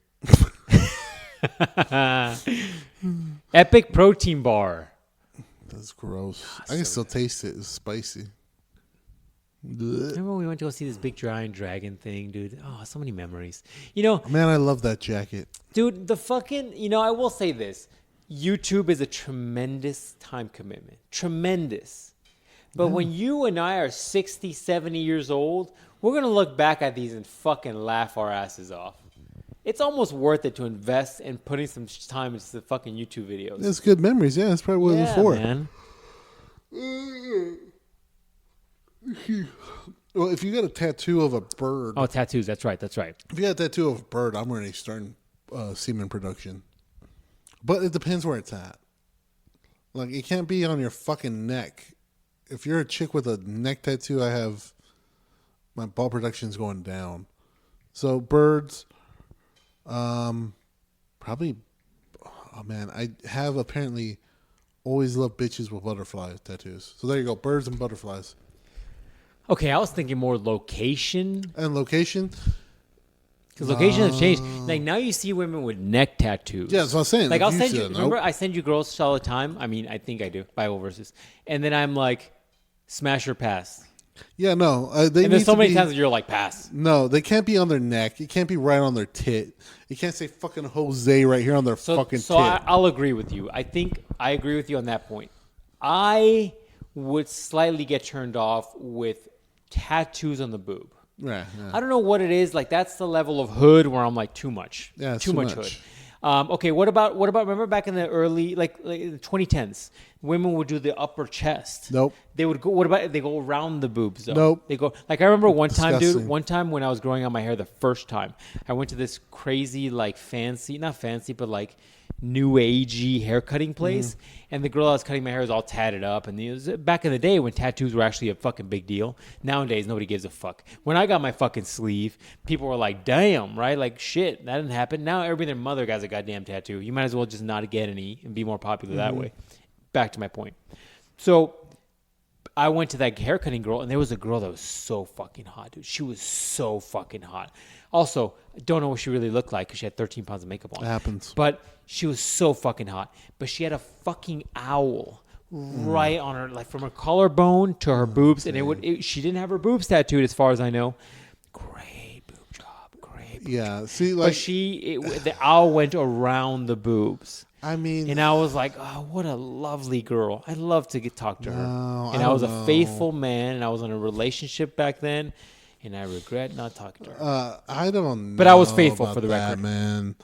Epic protein bar. That's gross. I can still taste it. It's spicy. Remember when we went to go see this big giant dragon thing, dude? Oh, so many memories. You know, Man, I love that jacket. dude, the fucking, I will say this. YouTube is a tremendous time commitment. Tremendous. But when you and I are 60, 70 years old, we're going to look back at these and fucking laugh our asses off. It's almost worth it to invest in putting some time into the fucking YouTube videos. It's good memories. Yeah, that's probably what it was for. Man. Well, if you got a tattoo of a bird. Oh, tattoos. That's right. That's right. If you got a tattoo of a bird, I'm already starting semen production. But it depends where it's at. Like, it can't be on your fucking neck. If you're a chick with a neck tattoo, I have my ball production's going down. So birds, probably. Oh man, I have apparently always loved bitches with butterfly tattoos. So there you go, birds and butterflies. Okay, I was thinking more location. And location. Because locations have changed. Like, now you see women with neck tattoos. Yeah, that's what I'm saying. Like, I'll send you. Nope. Remember, I send you girls all the time. I mean, I think I do. Bible verses. And then I'm like, smash or pass. Yeah, no. And there's so many times that you're like, pass. No, they can't be on their neck. It can't be right on their tit. You can't say fucking Jose right here on their fucking so tit. I'll agree with you. I think I agree with you on that point. I would slightly get turned off with tattoos on the boob. Yeah. I don't know what it is. Like, that's the level of hood where I'm like, too much. Yeah, it's too much hood. Okay, what about remember back in the early like the 2010s, women would do the upper chest. Nope. They would go. What about they go around the boobs though? Nope. They go like I remember one time, dude. Disgusting. One time when I was growing out my hair the first time, I went to this crazy like not fancy, but like new agey hair cutting place, and the girl I was cutting my hair was all tatted up. And it was back in the day when tattoos were actually a fucking big deal. Nowadays, nobody gives a fuck. When I got my fucking sleeve, people were like, "Damn, right? Like shit, that didn't happen." Now everybody and their mother has a goddamn tattoo. You might as well just not get any and be more popular that way. Back to my point. So I went to that haircutting girl, and there was a girl that was so fucking hot, dude. She was so fucking hot. Also, I don't know what she really looked like because she had 13 pounds of makeup on. It happens. But she was so fucking hot. But she had a fucking owl right on her, like from her collarbone to her boobs. And she didn't have her boobs tattooed as far as I know. Great boob job. Great boob job. See, like. But the owl went around the boobs. I mean, and I was like, oh, what a lovely girl. I'd love to talk to her. No, and I was a faithful man, and I was in a relationship back then, and I regret not talking to her. I don't know. But I was faithful for the record. Man.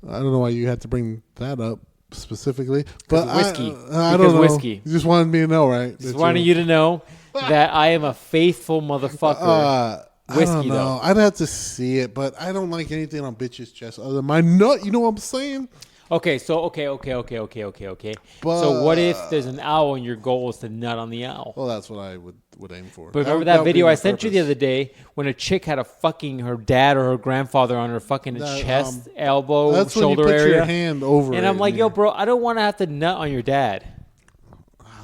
I don't know why you had to bring that up specifically. But whiskey. I don't know. Whiskey. You just wanted me to know, right? Just wanted you to know that I am a faithful motherfucker. Whiskey, I don't know. though. I'd have to see it, but I don't like anything on bitches' chest other than my nut. You know what I'm saying? Okay. So But, so what if there's an owl and your goal is to nut on the owl? Well, that's what I would aim for. But remember that video I sent you the other day when a chick had a fucking her dad or her grandfather on her fucking chest, elbow, that's shoulder when you put area. your hand over and it I'm like, yo, bro, I don't want to have to nut on your dad.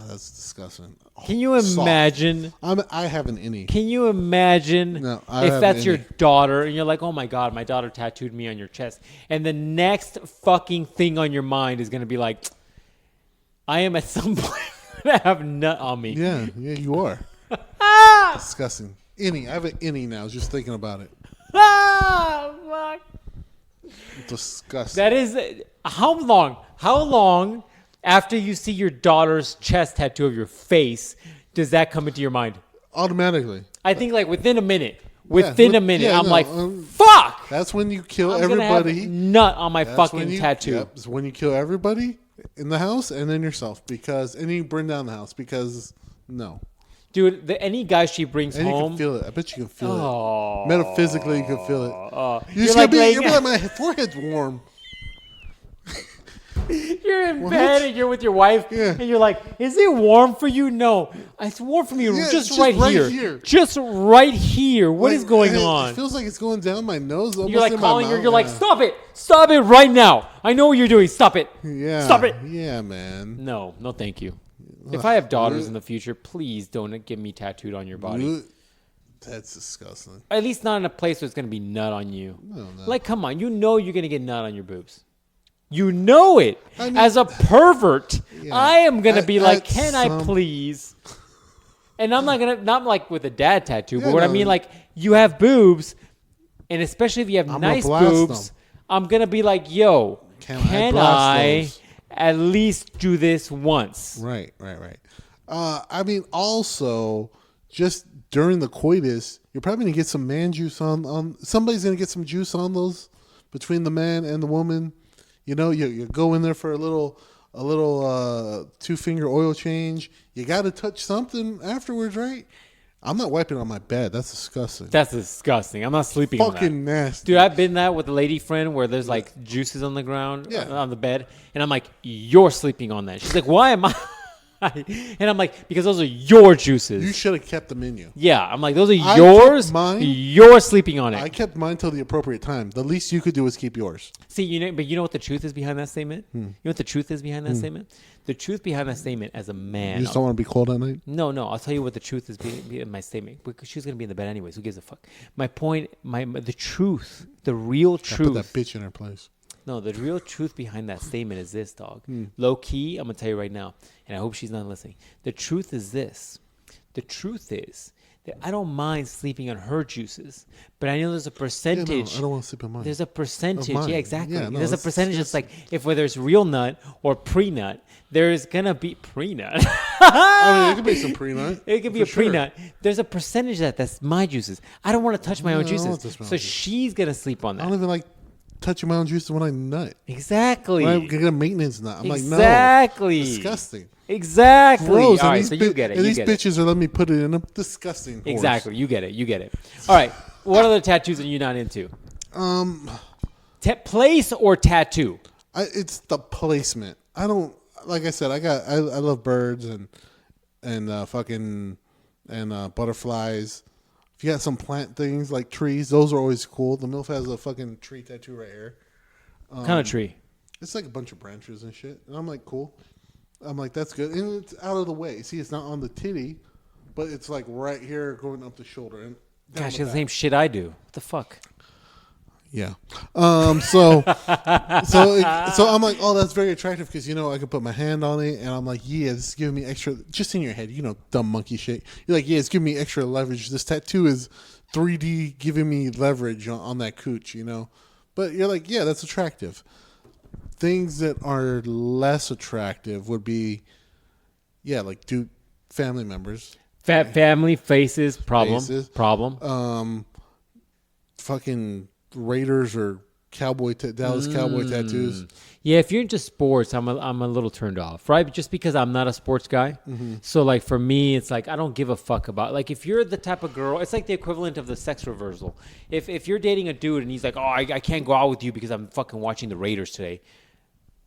That's disgusting. Can you imagine? I have an innie. Can you imagine if that's your daughter and you're like, oh my God, my daughter tattooed me on your chest. And the next fucking thing on your mind is going to be like, I am at some point going to have nut on me. Yeah, you are. Disgusting. Innie. I have an innie now just thinking about it. Fuck. Disgusting. That is, how long after you see your daughter's chest tattoo of your face, does that come into your mind? Automatically. I think like within a minute. I'm like, fuck! That's when you kill I'm everybody. Gonna have nut on my fucking tattoo. Yep, it's when you kill everybody in the house and then yourself. And you burn down the house because, no. Dude, any guy she brings and home. You can feel it. I bet you can feel it. Metaphysically, you can feel it. You're like, my forehead's warm. You're in bed and you're with your wife and you're like, is it warm for you? No. It's warm for me just right here. Just right here. What is going on? It feels like it's going down my nose. You're like calling her. You're like, stop it. Stop it right now. I know what you're doing. Stop it. Yeah. Stop it. Yeah, man. No, thank you. If I have daughters in the future, please don't get me tattooed on your body. That's disgusting. At least not in a place where it's going to be nut on you. No. Like, come on. You know you're going to get nut on your boobs. You know it. I mean, as a pervert, I am going to be like, can I please? And I'm not like with a dad tattoo, Yeah, but what I no. mean, like, you have boobs, and especially if you have I'm nice gonna blast boobs, them. I'm gonna be like, yo, can blast I those? at least do this once? Right. I mean, also, just during the coitus, you're probably gonna get some man juice on. Somebody's gonna get some juice on those between the man and the woman. You know, you go in there for a little 2-finger oil change. You got to touch something afterwards, right? I'm not wiping on my bed. That's disgusting. That's disgusting. I'm not sleeping on that. Fucking nasty. Dude, I've been that with a lady friend where there's like juices on the ground, Yeah. on the bed, and I'm like, you're sleeping on that. She's like, why am I? And I'm like, because those are your juices. You should have kept them in you. Yeah, I'm like, those are I yours. kept mine. You're sleeping on it. I kept mine till the appropriate time. The least you could do is keep yours. See, but you know what the truth is behind that statement? You know what the truth is behind that statement? The truth behind that statement as a man. You just don't want to be cold at night? No, I'll tell you what the truth is behind my statement. Because she's going to be in the bed anyways. Who gives a fuck? My point, the truth, the real truth. Put that bitch in her place. No, the real truth behind that statement is this, dog. Low key, I'm going to tell you right now, and I hope she's not listening. The truth is this. The truth is that I don't mind sleeping on her juices, but I know there's a percentage. Yeah, no, I don't want to sleep on mine. There's a percentage. Of mine. Yeah, exactly. Yeah, no, there's a that's percentage. It's disgusting. like if whether it's real nut or pre-nut, there's going to be pre-nut. I mean, it could be some pre-nut. It could be for a pre-nut. There's a percentage that's my juices. I don't want to touch my own I don't want juices. to smell So juice. she's going to sleep on I that. don't even like touching my own juice when I nut. Exactly. When I get a maintenance nut. I'm like, no. Exactly. Disgusting. Exactly. Gross. All And right, these so you get it. And You these get it. bitches are letting me put it in a disgusting horse. Exactly. You get it. All right. What other tattoos are you not into? Place or tattoo? It's the placement. I don't, like I said, I love birds and butterflies. If you got some plant things like trees, those are always cool. The MILF has a fucking tree tattoo right here. What kind of tree? It's like a bunch of branches and shit. And I'm like, cool. I'm like, that's good. And it's out of the way. See, it's not on the titty, but it's like right here going up the shoulder. And down Gosh, the the back. same shit I do. What the fuck? Yeah. So I'm like, oh, that's very attractive because, you know, I could put my hand on it. And I'm like, yeah, this is giving me extra, just in your head, you know, dumb monkey shit. You're like, yeah, it's giving me extra leverage. This tattoo is 3D giving me leverage on that cooch, you know. But you're like, yeah, that's attractive. Things that are less attractive would be, yeah, like family members. Family faces problem. Faces. Problem. Fucking Raiders or Dallas Cowboy tattoos. Yeah, if you're into sports, I'm a little turned off, right? Just because I'm not a sports guy. So like for me, it's like I don't give a fuck about, like, if you're the type of girl, it's like the equivalent of the sex reversal. If you're dating a dude and he's like, oh, I can't go out with you because I'm fucking watching the Raiders today.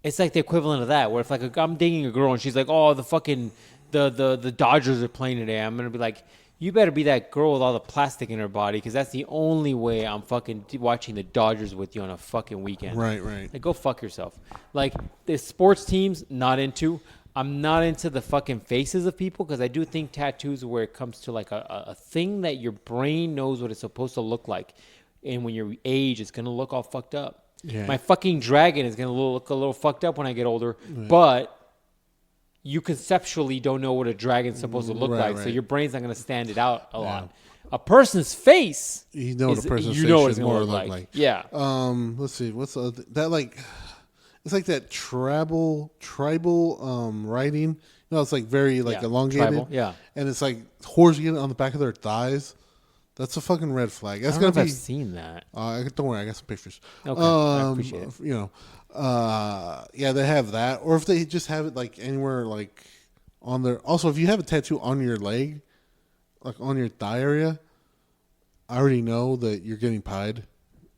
It's like the equivalent of that, where if like I'm dating a girl and she's like, oh, the fucking the Dodgers are playing today, I'm gonna be like, you better be that girl with all the plastic in her body, because that's the only way I'm fucking watching the Dodgers with you on a fucking weekend. Right. Like, go fuck yourself. Like, the sports teams, not into. I'm not into the fucking faces of people, because I do think tattoos, where it comes to like a thing that your brain knows what it's supposed to look like, and when you age, it's gonna look all fucked up. Yeah. My fucking dragon is gonna look a little fucked up when I get older, but you conceptually don't know what a dragon's supposed to look like, so your brain's not gonna stand it out a lot. A person's face, You know what a person's you face know what should it's gonna more look look like. like. Yeah. Let's see. What's that like? It's like that tribal writing. You know, it's like very like elongated. Tribal, yeah. And it's like horse getting on the back of their thighs. That's a fucking red flag. That's I don't know gonna if be. I've seen that. Don't worry, I got some pictures. Okay, I appreciate it. You know, yeah, they have that, or if they just have it like anywhere, like on their. Also, if you have a tattoo on your leg, like on your thigh area, I already know that you're getting pied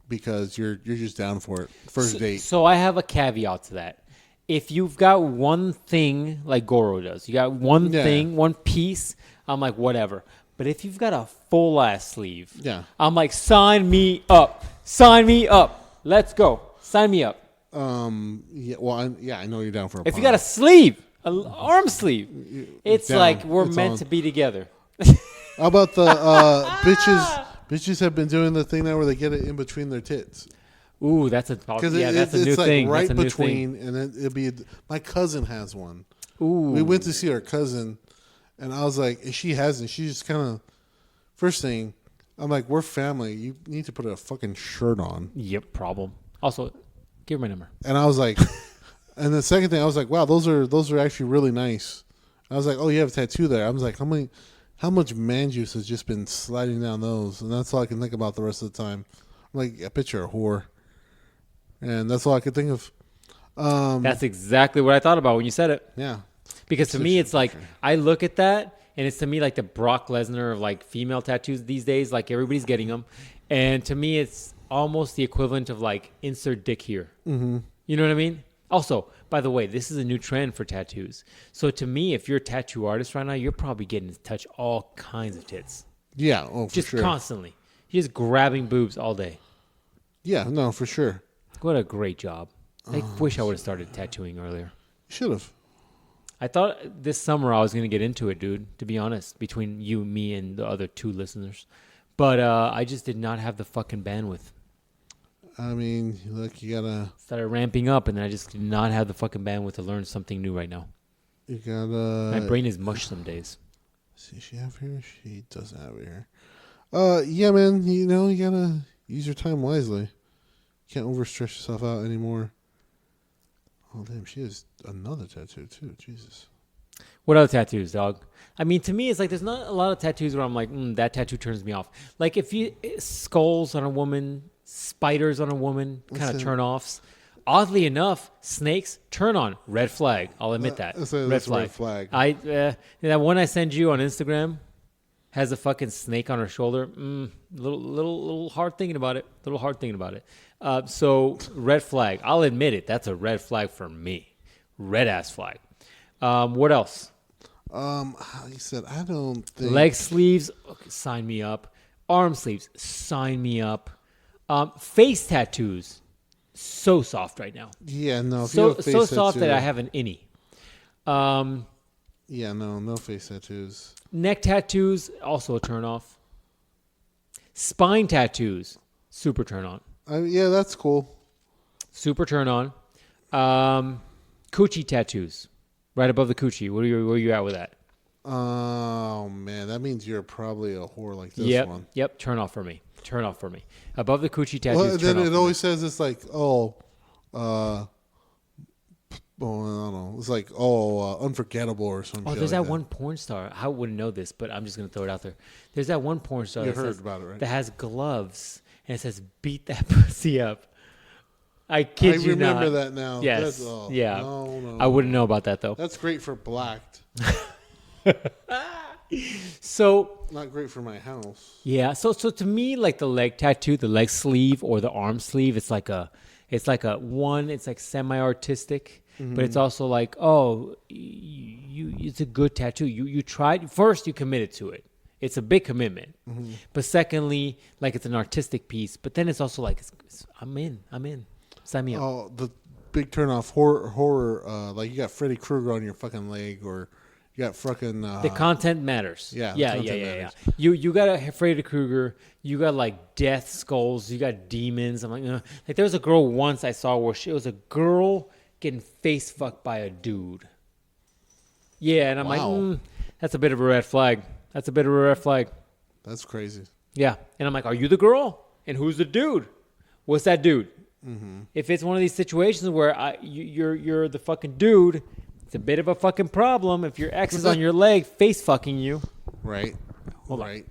because you're just down for it. First date. So I have a caveat to that. If you've got one thing like Goro does, you got one thing, one piece, I'm like, whatever. But if you've got a full ass sleeve, I'm like, sign me up. Sign me up. Let's go. Sign me up. Yeah. Well, I know you're down for a. If you got a sleeve, an arm sleeve, it's down. like we're It's meant on. to be together. How about the bitches? Bitches have been doing the thing now where they get it in between their tits. Ooh, that's a Because that's a new it's like thing. right That's a new between, thing. and then it'll be. My cousin has one. Ooh, We went to see our cousin, And I was like, she hasn't. She just kind of, first thing, I'm like, we're family. You need to put a fucking shirt on. Yep, problem. Also, give her my number. And I was like, and the second thing, I was like, wow, those are actually really nice. I was like, oh, you have a tattoo there. I was like, how much man juice has just been sliding down those? And that's all I can think about the rest of the time. I'm like, I picture a whore. And that's all I could think of. That's exactly what I thought about when you said it. Yeah. Because to me, it's like, I look at that, and it's to me like the Brock Lesnar of like female tattoos these days. Like everybody's getting them. And to me, it's almost the equivalent of like insert dick here. Mm-hmm. You know what I mean? Also, by the way, this is a new trend for tattoos. So to me, if you're a tattoo artist right now, you're probably getting to touch all kinds of tits. Yeah. Oh, for just sure. Constantly. You're just grabbing boobs all day. Yeah. No, for sure. What a great job. I wish I would have started tattooing earlier. Should have. I thought this summer I was going to get into it, dude, to be honest, between you, me, and the other 2 listeners. But I just did not have the fucking bandwidth. I mean, look, you gotta... Started ramping up, and then I just did not have the fucking bandwidth to learn something new right now. You gotta... My brain is mush some days. See, she have here? She doesn't have it here. Yeah, man, you gotta use your time wisely. Can't overstretch yourself out anymore. Oh, damn, she has another tattoo, too. Jesus. What other tattoos, dog? I mean, to me, it's like there's not a lot of tattoos where I'm like, that tattoo turns me off. Like, if you... Skulls on a woman, spiders on a woman, kind of turn-offs. Oddly enough, snakes, turn on. Red flag. I'll admit that. Red flag. That one I send you on Instagram has a fucking snake on her shoulder. Little hard thinking about it. So red flag. I'll admit it. That's a red flag for me. Red ass flag. What else? Like you said, I don't think... Leg sleeves, okay, sign me up. Arm sleeves, sign me up. Face tattoos, so soft right now. Yeah, no. If So you have a face soft tattoo, that I have an innie. Yeah, no face tattoos. Neck tattoos, also a turn off. Spine tattoos, super turn on. Yeah, that's cool. Super turn on. Coochie tattoos, right above the coochie. Where are you at with that? Oh man, that means you're probably a whore like this one. Yep. Turn off for me. Above the coochie tattoos. Well, then it always says it's like, I don't know. It's like, unforgettable or something. There's that one porn star. I wouldn't know this, but I'm just gonna throw it out there. There's that one porn star. You heard about it, right? That has gloves and it says "beat that pussy up." I kid you not. I remember that now. Yes. Yeah. No. I wouldn't know about that though. That's great for blacked. So not great for my house. Yeah. So to me, like the leg tattoo, the leg sleeve or the arm sleeve, it's like semi-artistic, but it's also like, it's a good tattoo. You tried first, you committed to it. It's a big commitment. Mm-hmm. But secondly, like it's an artistic piece. But then it's also like, I'm in. Sign me up. Oh, the big turnoff horror. Like you got Freddy Krueger on your fucking leg, or you got fucking. The content matters. Yeah. Yeah. You got a Freddy Krueger. You got like death skulls. You got demons. I'm like, like there was a girl once I saw where it was a girl getting face fucked by a dude. Yeah, and I'm like, that's a bit of a red flag. That's crazy. Yeah, and I'm like, are you the girl? And who's the dude? What's that dude? Mm-hmm. If it's one of these situations where you're the fucking dude, it's a bit of a fucking problem. If your ex is on your leg, face fucking you. Right. Hold on. I'm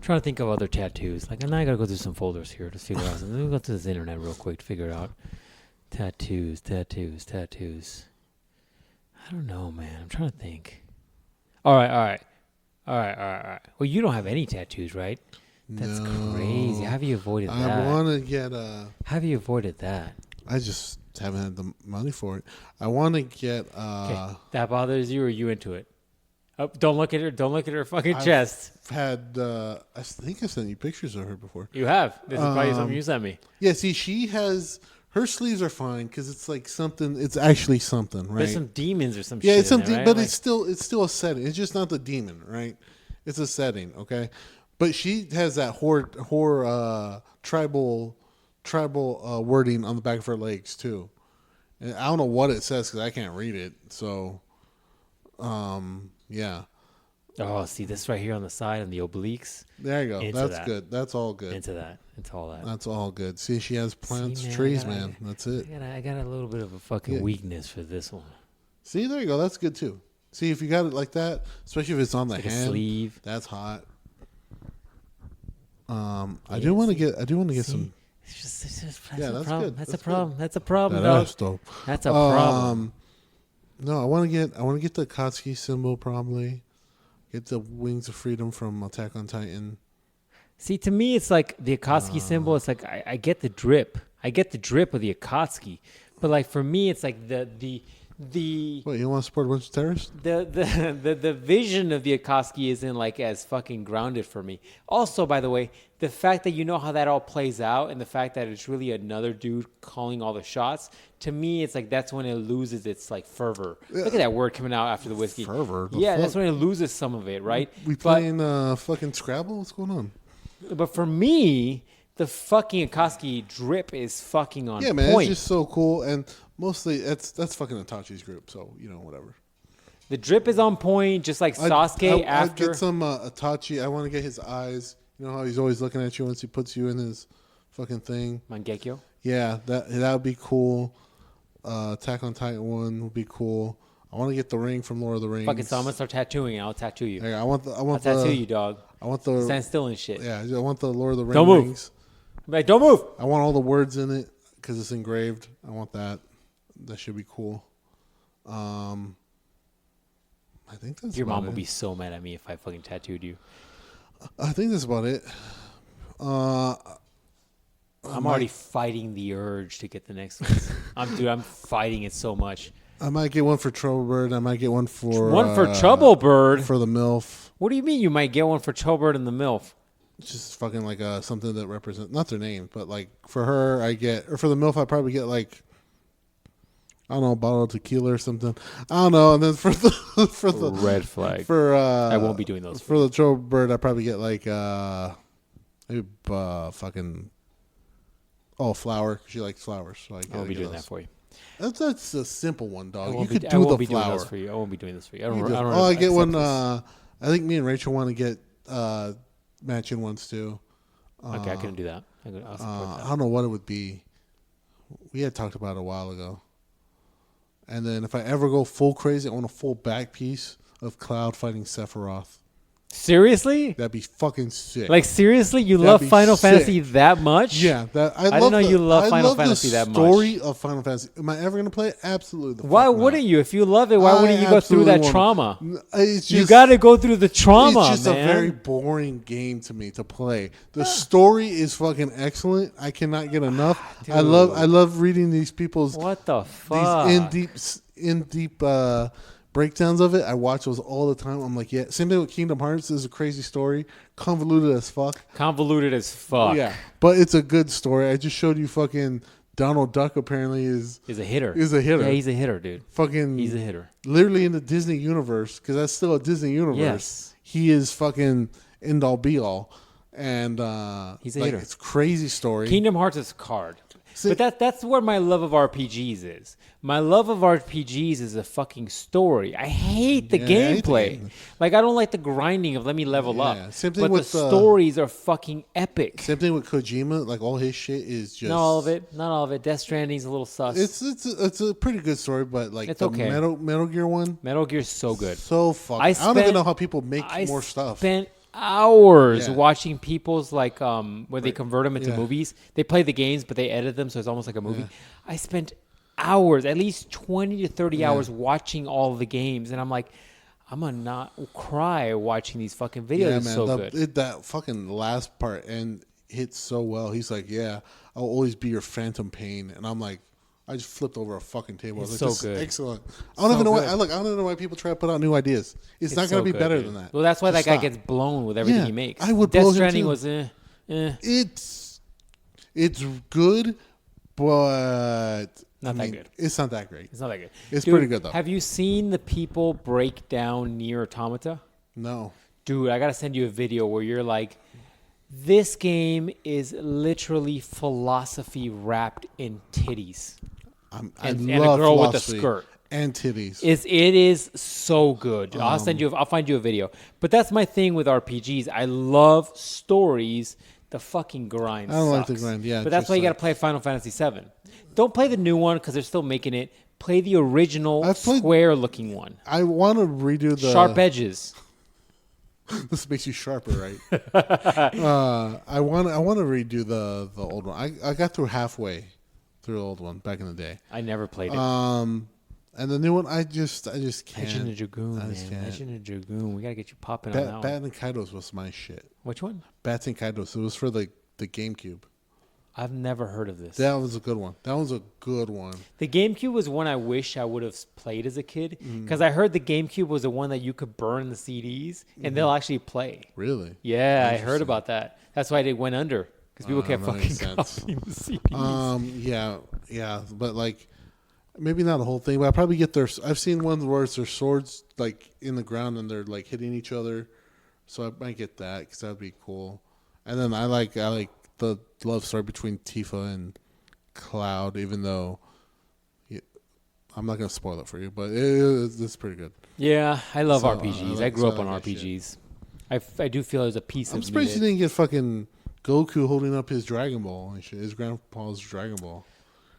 trying to think of other tattoos. Like, now I gotta go through some folders here to figure out. Let me go to this internet real quick to figure it out. Tattoos. I don't know, man. I'm trying to think. All right. Well, you don't have any tattoos, right? That's crazy. How have you avoided that? I want to get How have you avoided that? I just haven't had the money for it. I want to get. Okay. That bothers you, or are you into it? Oh, don't look at her. Don't look at her fucking chest. Had I think I sent you pictures of her before. You have. This is probably something you sent me. Yeah. See, she has. Her sleeves are fine because it's like something. It's actually something, right? There's some demons or some shit. Yeah, it's something, there, right? but like, it's still a setting. It's just not the demon, right? It's a setting, okay. But she has that horror tribal wording on the back of her legs too. And I don't know what it says because I can't read it. So, Yeah. Oh, see this right here on the side and the obliques. There you go. Into That's that. good. That's all good. Into that. Into all that. That's all good. See, she has plants, See, man, trees, I gotta- man. That's it. I got a little bit of a fucking Yeah. weakness for this one. See, there you go. That's good too. See, if you got it like that, especially if it's on the Like a hand, sleeve. that's hot. I Yeah, do want to see- get. I do want to get see? some. It's just that's Yeah, a that's problem. good. That's, That's a problem. good. That's a problem. That dog. ass, though. That's a problem. No, I want to get the Akatsuki symbol probably. Get the Wings of Freedom from Attack on Titan. See, to me, it's like the Akatsuki symbol. It's like I get the drip. I get the drip of the Akatsuki, but like for me, it's like the What, you want to support a bunch of terrorists? the vision of the Akatsuki isn't like as fucking grounded for me. Also, by the way, the fact that you know how that all plays out and the fact that it's really another dude calling all the shots, to me, it's like that's when it loses its like fervor. Look at that word coming out after the whiskey. Fervor? The Yeah, fuck? that's when it loses some of it, right? We But- playing fucking Scrabble? What's going on? But for me, the fucking Akatsuki drip is fucking on Yeah, man, point. it's just so cool, and mostly that's fucking Itachi's group, so whatever. The drip is on point, just like Sasuke I'd after. get some Itachi. I want to get his eyes. You know how he's always looking at you once he puts you in his fucking thing. Mangekyo. Yeah, that would be cool. Attack on Titan 1 would be cool. I want to get the ring from Lord of the Rings. Fucking so I'm gonna start tattooing. I'll tattoo you. Yeah, I I'll want tattoo you, dog. I want the Stand still and shit. yeah. I want the Lord of the Rings. Don't move. Rings. Like, don't move. I want all the words in it because it's engraved. I want that. That should be cool. I think that's Your about mom it. would be so mad at me if I fucking tattooed you. I think that's about it. I'm already fighting the urge to get the next one. I'm fighting it so much. I might get one for Troublebird. I might get one for One for Troublebird. for the MILF. What do you mean you might get one for Troublebird and the MILF? It's just fucking like something that represents not their name, but like for her, I get or for the MILF, I probably get like I don't know, a bottle of tequila or something. I don't know. And then for the Red flag. for I won't be doing those. for the Troublebird, I probably get like maybe fucking flower. She likes flowers, so I won't be doing that for you. That's a simple one, I dog. won't You be, could I do won't the be doing flower. those for you. I won't be doing this for you. I You don't. do. I don't. I get accept one. this. I think me and Rachel want to get matching ones too. Okay, I couldn't do that. I'll support I don't know what it would be. We had talked about it a while ago. And then if I ever go full crazy, I want a full back piece of Cloud fighting Sephiroth. Seriously? That'd be fucking sick. Like seriously, you That'd love be Final sick. Fantasy that much? Yeah, that I didn't love know you love Final Fantasy that much. The story of Final Fantasy. Am I ever gonna play it? Absolutely. The Why fuck not. wouldn't you? If you love it, why I wouldn't you go through that absolutely trauma? It's You just- got to go through the trauma, It's just man. a very boring game to me to play. The story is fucking excellent. I cannot get enough. I love reading these people's What the fuck? these in deep breakdowns of it. I watch those all the time. I'm like, yeah. Same thing with Kingdom Hearts. This is a crazy story, convoluted as fuck. Convoluted as fuck. Yeah, but it's a good story. I just showed you fucking Donald Duck. Apparently is He's a hitter. He's a hitter. Yeah, he's a hitter, dude. fucking. He's a hitter. Literally in the Disney universe, because that's still a Disney universe. Yes. He is fucking end all be all, and He's a like, hitter. It's a crazy story. Kingdom Hearts is card. See- But that's where my love of RPGs is. My love of RPGs is a fucking story. I hate the Yeah, I hate the gameplay. game. Like I don't like the grinding of let me level Yeah, up. same thing but with, the stories are fucking epic. Same thing with Kojima. Like all his shit is just Not all of it. Not all of it. Death Stranding's a little sus. It's a pretty good story, but like It's the okay. Metal Gear one, Metal Gear's so good. so fucking. I I don't even spent- know how people make I more stuff. spent hours Yeah. watching people's like where they convert them into Yeah. movies. They play the games, but they edit them, so it's almost like a movie. I spent hours, at least 20 to 30 hours watching all the games, and I'm like, I'm gonna not cry watching these fucking videos. Yeah, It's man, so good. that fucking last part and hits so well. He's like, "Yeah, I'll always be your phantom pain," and I'm like, I just flipped over a fucking table. I was It's like, so "This is good. excellent." I don't So even know why. good. I don't even know why people try to put out new ideas. It's not It's gonna so be good, better dude. than that. Well, that's why Just that guy stop. gets blown with everything Yeah, he makes. I would Death blow him Stranding too. was It's good, but Not that good. It's not that great. It's not that good. It's Dude, pretty good, though. Have you seen the people break down Nier Automata? No. Dude, I gotta send you a video where you're like, this game is literally philosophy wrapped in titties. I And love a girl with a philosophy. skirt. and titties. It is so good. I'll find you a video. But that's my thing with RPGs. I love stories. The fucking grind I don't sucks. like the grind, yeah. But that's why you got to play Final Fantasy VII. Don't play the new one because they're still making it. Play the original square-looking one. I want to redo the... Sharp edges. This makes you sharper, right? I want to redo the old one. I got through halfway through the old one back in the day. I never played it. And the new one, I just can't. Legend of Dragoon, man. Legend of Dragoon. We got to get you popping on that one. Bat and Kaidos was my shit. Which one? Bats and Kaidos. It was for the GameCube. I've never heard of this. That was a good one. The GameCube was one I wish I would have played as a kid because I heard the GameCube was the one that you could burn the CDs and they'll actually play. Really? Yeah, I heard about that. That's why they went under because people kept fucking copying the CDs. Yeah, but like maybe not the whole thing. But I probably get their. I've seen ones where it's their swords like in the ground and they're like hitting each other, so I might get that because that'd be cool. And then I like the love story between Tifa and Cloud, even though I'm not going to spoil it for you, but it's pretty good. Yeah, I love RPGs. I grew up on RPGs. I do feel there's a piece of me. I'm surprised you didn't get fucking Goku holding up his Dragon Ball and shit. His grandpa's Dragon Ball.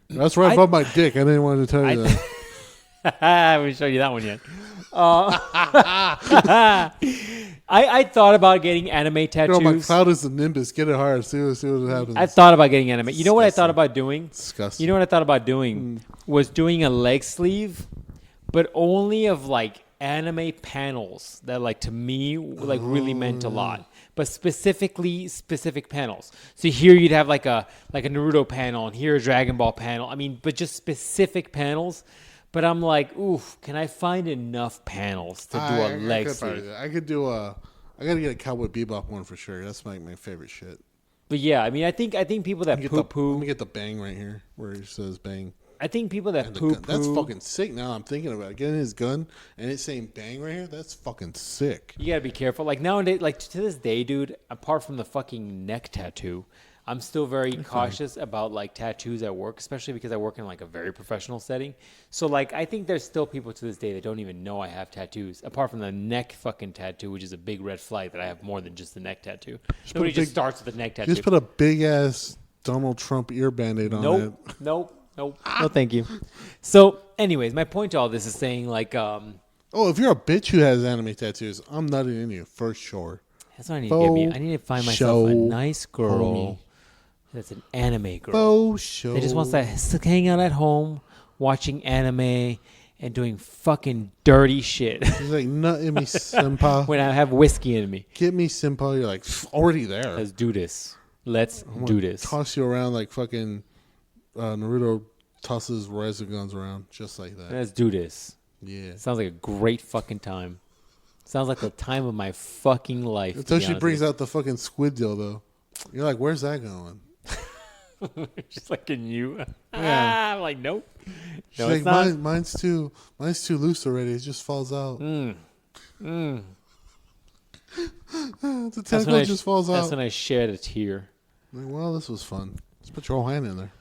That's right above my dick. I didn't want to tell you that. I haven't shown you that one yet. I thought about getting anime tattoos. My Cloud is the Nimbus. Get it hard. See what happens. I thought about getting anime. You know what I thought about doing? Disgusting. You know what I thought about doing was doing a leg sleeve, but only of like anime panels that like to me like really meant a lot. But specific panels. So here you'd have like a Naruto panel and here a Dragon Ball panel. I mean, but just specific panels. But I'm like, oof, can I find enough panels to do a leg sleeve? I could do I gotta get a Cowboy Bebop one for sure. That's my favorite shit. But yeah, I mean, I think people that poo-poo. Let me get the bang right here where it says bang. I think people that poo-poo. That's fucking sick. Now I'm thinking about it. Getting his gun and it's saying bang right here. That's fucking sick. You gotta be careful. Like nowadays, like to this day, dude. Apart from the fucking neck tattoo, I'm still very cautious about like tattoos at work, especially because I work in like a very professional setting. So like I think there's still people to this day that don't even know I have tattoos, apart from the neck fucking tattoo, which is a big red flag that I have more than just the neck tattoo. Nobody just starts with a neck tattoo. Just put a big ass Donald Trump ear band-aid on it. Nope. No, thank you. So, anyways, my point to all this is saying like, if you're a bitch who has anime tattoos, I'm nutting in you for sure. That's what I need to get me. I need to find myself a nice girl that's an anime girl. That just wants to hang out at home, watching anime, and doing fucking dirty shit. He's like, nut in me, senpai. When I have whiskey in me. Get me, senpai. You're like, already there. Let's do this. Let's do this. Toss you around like fucking Naruto tosses Rasenguns around, just like that. Let's do this. Yeah. Sounds like a great fucking time. Sounds like the time of my fucking life. Until she brings out the fucking squid dildo. You're like, where's that going? Just like in you. Yeah. I'm like, nope. She's like, mine's too loose already. It just falls out. The tentacle just falls out. That's when I shed a tear. Like, well, this was fun. Let's put your whole hand in there.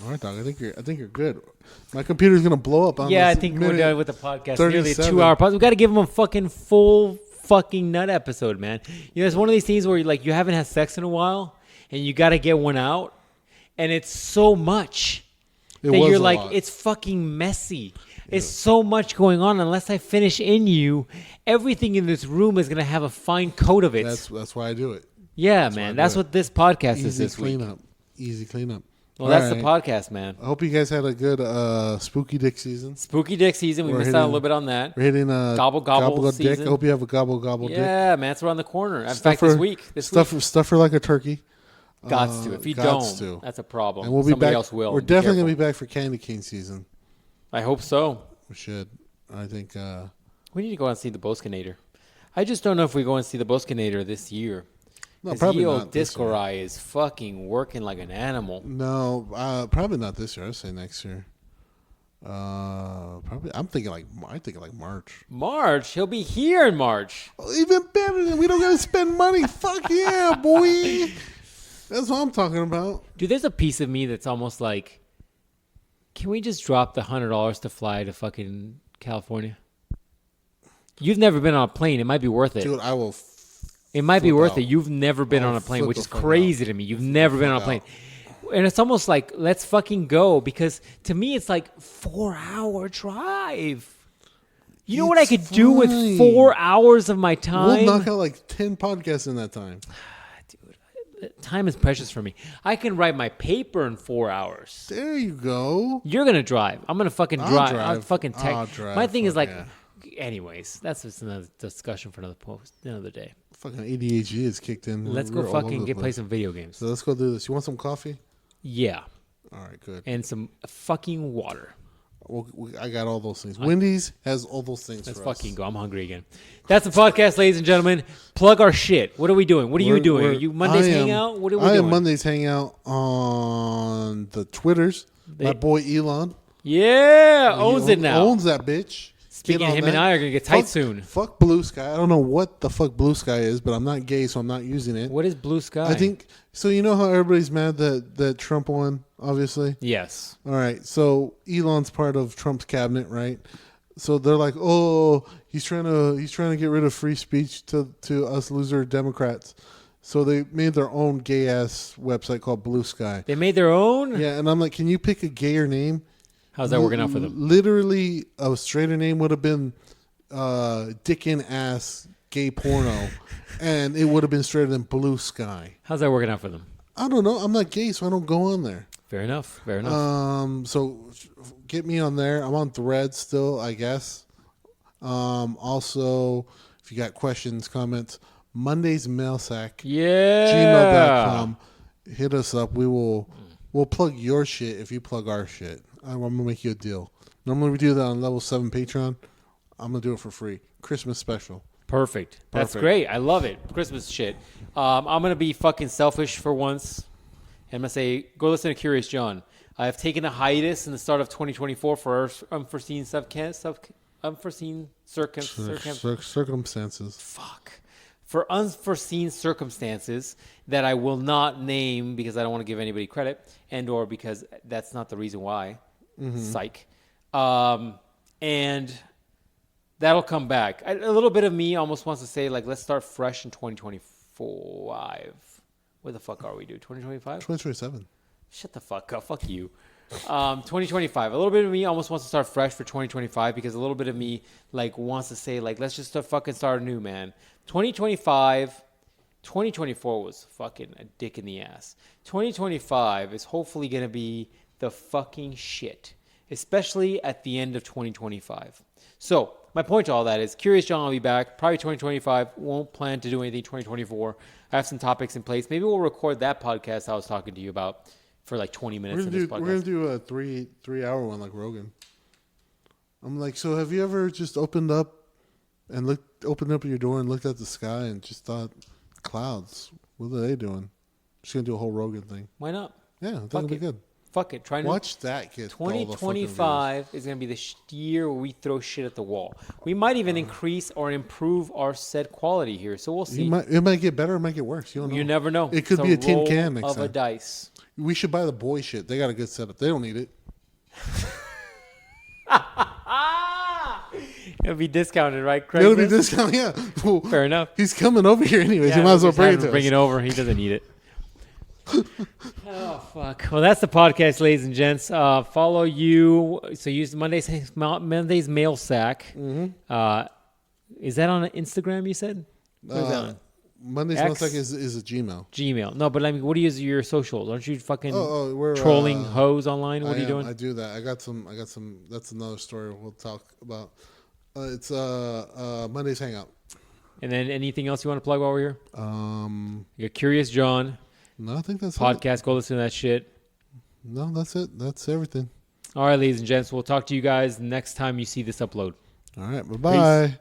All right, dog. I think you're good. My computer's gonna blow up. I think we're done with the podcast. Nearly a 2-hour podcast. We got to give them a fucking full fucking nut episode, man. You know, it's one of these things where you haven't had sex in a while, and you got to get one out, and it's so much that you're like, it's fucking messy. Yeah. It's so much going on. Unless I finish in you, everything in this room is gonna have a fine coat of it. That's why I do it. Yeah, man. That's what this podcast is this week. Easy cleanup. Well, that's the podcast, man. I hope you guys had a good Spooky Dick season. Spooky Dick season. We missed out a little bit on that. We're hitting Gobble Dick. I hope you have a Gobble Dick. Yeah, man. It's around the corner. In fact, this week. Stuff her like a turkey. Gots to. If you don't, that's a problem. And we'll be Somebody back. else will. We're definitely going to be back for Candy Cane season. I hope so. We should. I think. We need to go and see the Boskinator. I just don't know if we go and see the Boskinator this year. No, probably not. Discorai is fucking working like an animal. No, probably not this year. I'd say next year. Probably. I think like March. March? He'll be here in March. Even better than we don't gotta spend money. Fuck yeah, boy. That's what I'm talking about. Dude, there's a piece of me that's almost like, Can we just drop the $100 to fly to fucking California? You've never been on a plane. It might be worth it. Dude, I will. It might be worth out. it. You've never been on a plane, which is crazy to me. You've never been on a plane. And it's almost like, let's fucking go. Because to me, it's like 4-hour drive. You know what I could do with 4 hours of my time? We'll knock out like 10 podcasts in that time. Dude, time is precious for me. I can write my paper in 4 hours. There you go. You're going to drive. I'm going to fucking drive. I'll fucking text. I'll drive. My thing is like, yeah. Anyways, that's just another discussion for another day. Fucking ADHD is kicked in. Let's go fucking play some video games. So let's go do this. You want some coffee? Yeah. All right, good. And some fucking water. Well, I got all those things. Wendy's has all those things. Let's for fucking us. go. I'm hungry again. That's the podcast, ladies and gentlemen. Plug our shit. What are we doing? What are you doing? Are you Mondays Hangout? What are we doing? I am Mondays Hangout on the Twitters. My boy Elon. Yeah, owns it now. Owns that bitch. Speaking of him and I are going to get tight soon. Fuck Blue Sky. I don't know what the fuck Blue Sky is, but I'm not gay, so I'm not using it. What is Blue Sky? I think, so you know how everybody's mad that Trump won, obviously? Yes. All right. So Elon's part of Trump's cabinet, right? So they're like, oh, he's trying to get rid of free speech to us loser Democrats. So they made their own gay ass website called Blue Sky. They made their own? Yeah, and I'm like, can you pick a gayer name? How's that working out for them? Literally, a straighter name would have been dick in ass gay porno, and it would have been straighter than Blue Sky. How's that working out for them? I don't know. I'm not gay, so I don't go on there. Fair enough. Fair enough. So get me on there. I'm on Threads still, I guess. Also, if you got questions, comments, mondaysmailsack, Yeah. gmail.com. Hit us up. We'll plug your shit if you plug our shit. I'm gonna make you a deal. Normally we do that on level 7 Patreon. I'm gonna do it for free. Christmas special. Perfect. That's great. I love it. Christmas shit. I'm going to be fucking selfish for once. I'm going to say, go listen to Curious John. I have taken a hiatus in the start of 2024 for unforeseen Circumstances. Fuck. For unforeseen circumstances that I will not name because I don't want to give anybody credit and or because that's not the reason why. Mm-hmm. Psych. And that'll come back. A little bit of me almost wants to say, like, let's start fresh in 2025. Where the fuck are we, dude? 2025? 2027. Shut the fuck up. Fuck you. 2025. A little bit of me almost wants to start fresh for 2025 because a little bit of me, like, wants to say, like, let's just start anew, man. 2024 was fucking a dick in the ass. 2025 is hopefully going to be the fucking shit, especially at the end of 2025. So my point to all that is Curious John will be back. Probably 2025. Won't plan to do anything 2024. I have some topics in place. Maybe we'll record that podcast I was talking to you about for like 20 minutes in this podcast. We're going to do a three-hour one like Rogan. I'm like, so have you ever just opened up your door and looked at the sky and just thought, clouds, what are they doing? Just going to do a whole Rogan thing. Why not? Yeah, that'll be good. Fuck it. Watch that get 2025 is going to be the year where we throw shit at the wall. We might even increase or improve our said quality here. So we'll see. It might get better. It might get worse. You don't know. You never know. It could be a tin can next time. Of a dice. We should buy the boy shit. They got a good setup. They don't need it. It'll be discounted, right, Craig? It'll be discounted, yeah. Well, fair enough. He's coming over here anyways. Yeah, you might as well bring it over. He doesn't need it. Oh, fuck. Well, that's the podcast, ladies and gents. Follow you. So use Monday's Mail Sack. Mm-hmm. Is that on Instagram, you said? What is that on? Monday's Mail Sack is a Gmail. Gmail. No, but I mean, what do you use your social? Aren't you fucking we're trolling hoes online? What are you doing? I do that. I got some. That's another story we'll talk about. It's Monday's Hangout. And then anything else you want to plug while we're here? You got Curious John. No, I think that's podcast. Go listen to that shit. No, that's it. That's everything. All right, ladies and gents. We'll talk to you guys next time you see this upload. All right. Bye-bye. Peace.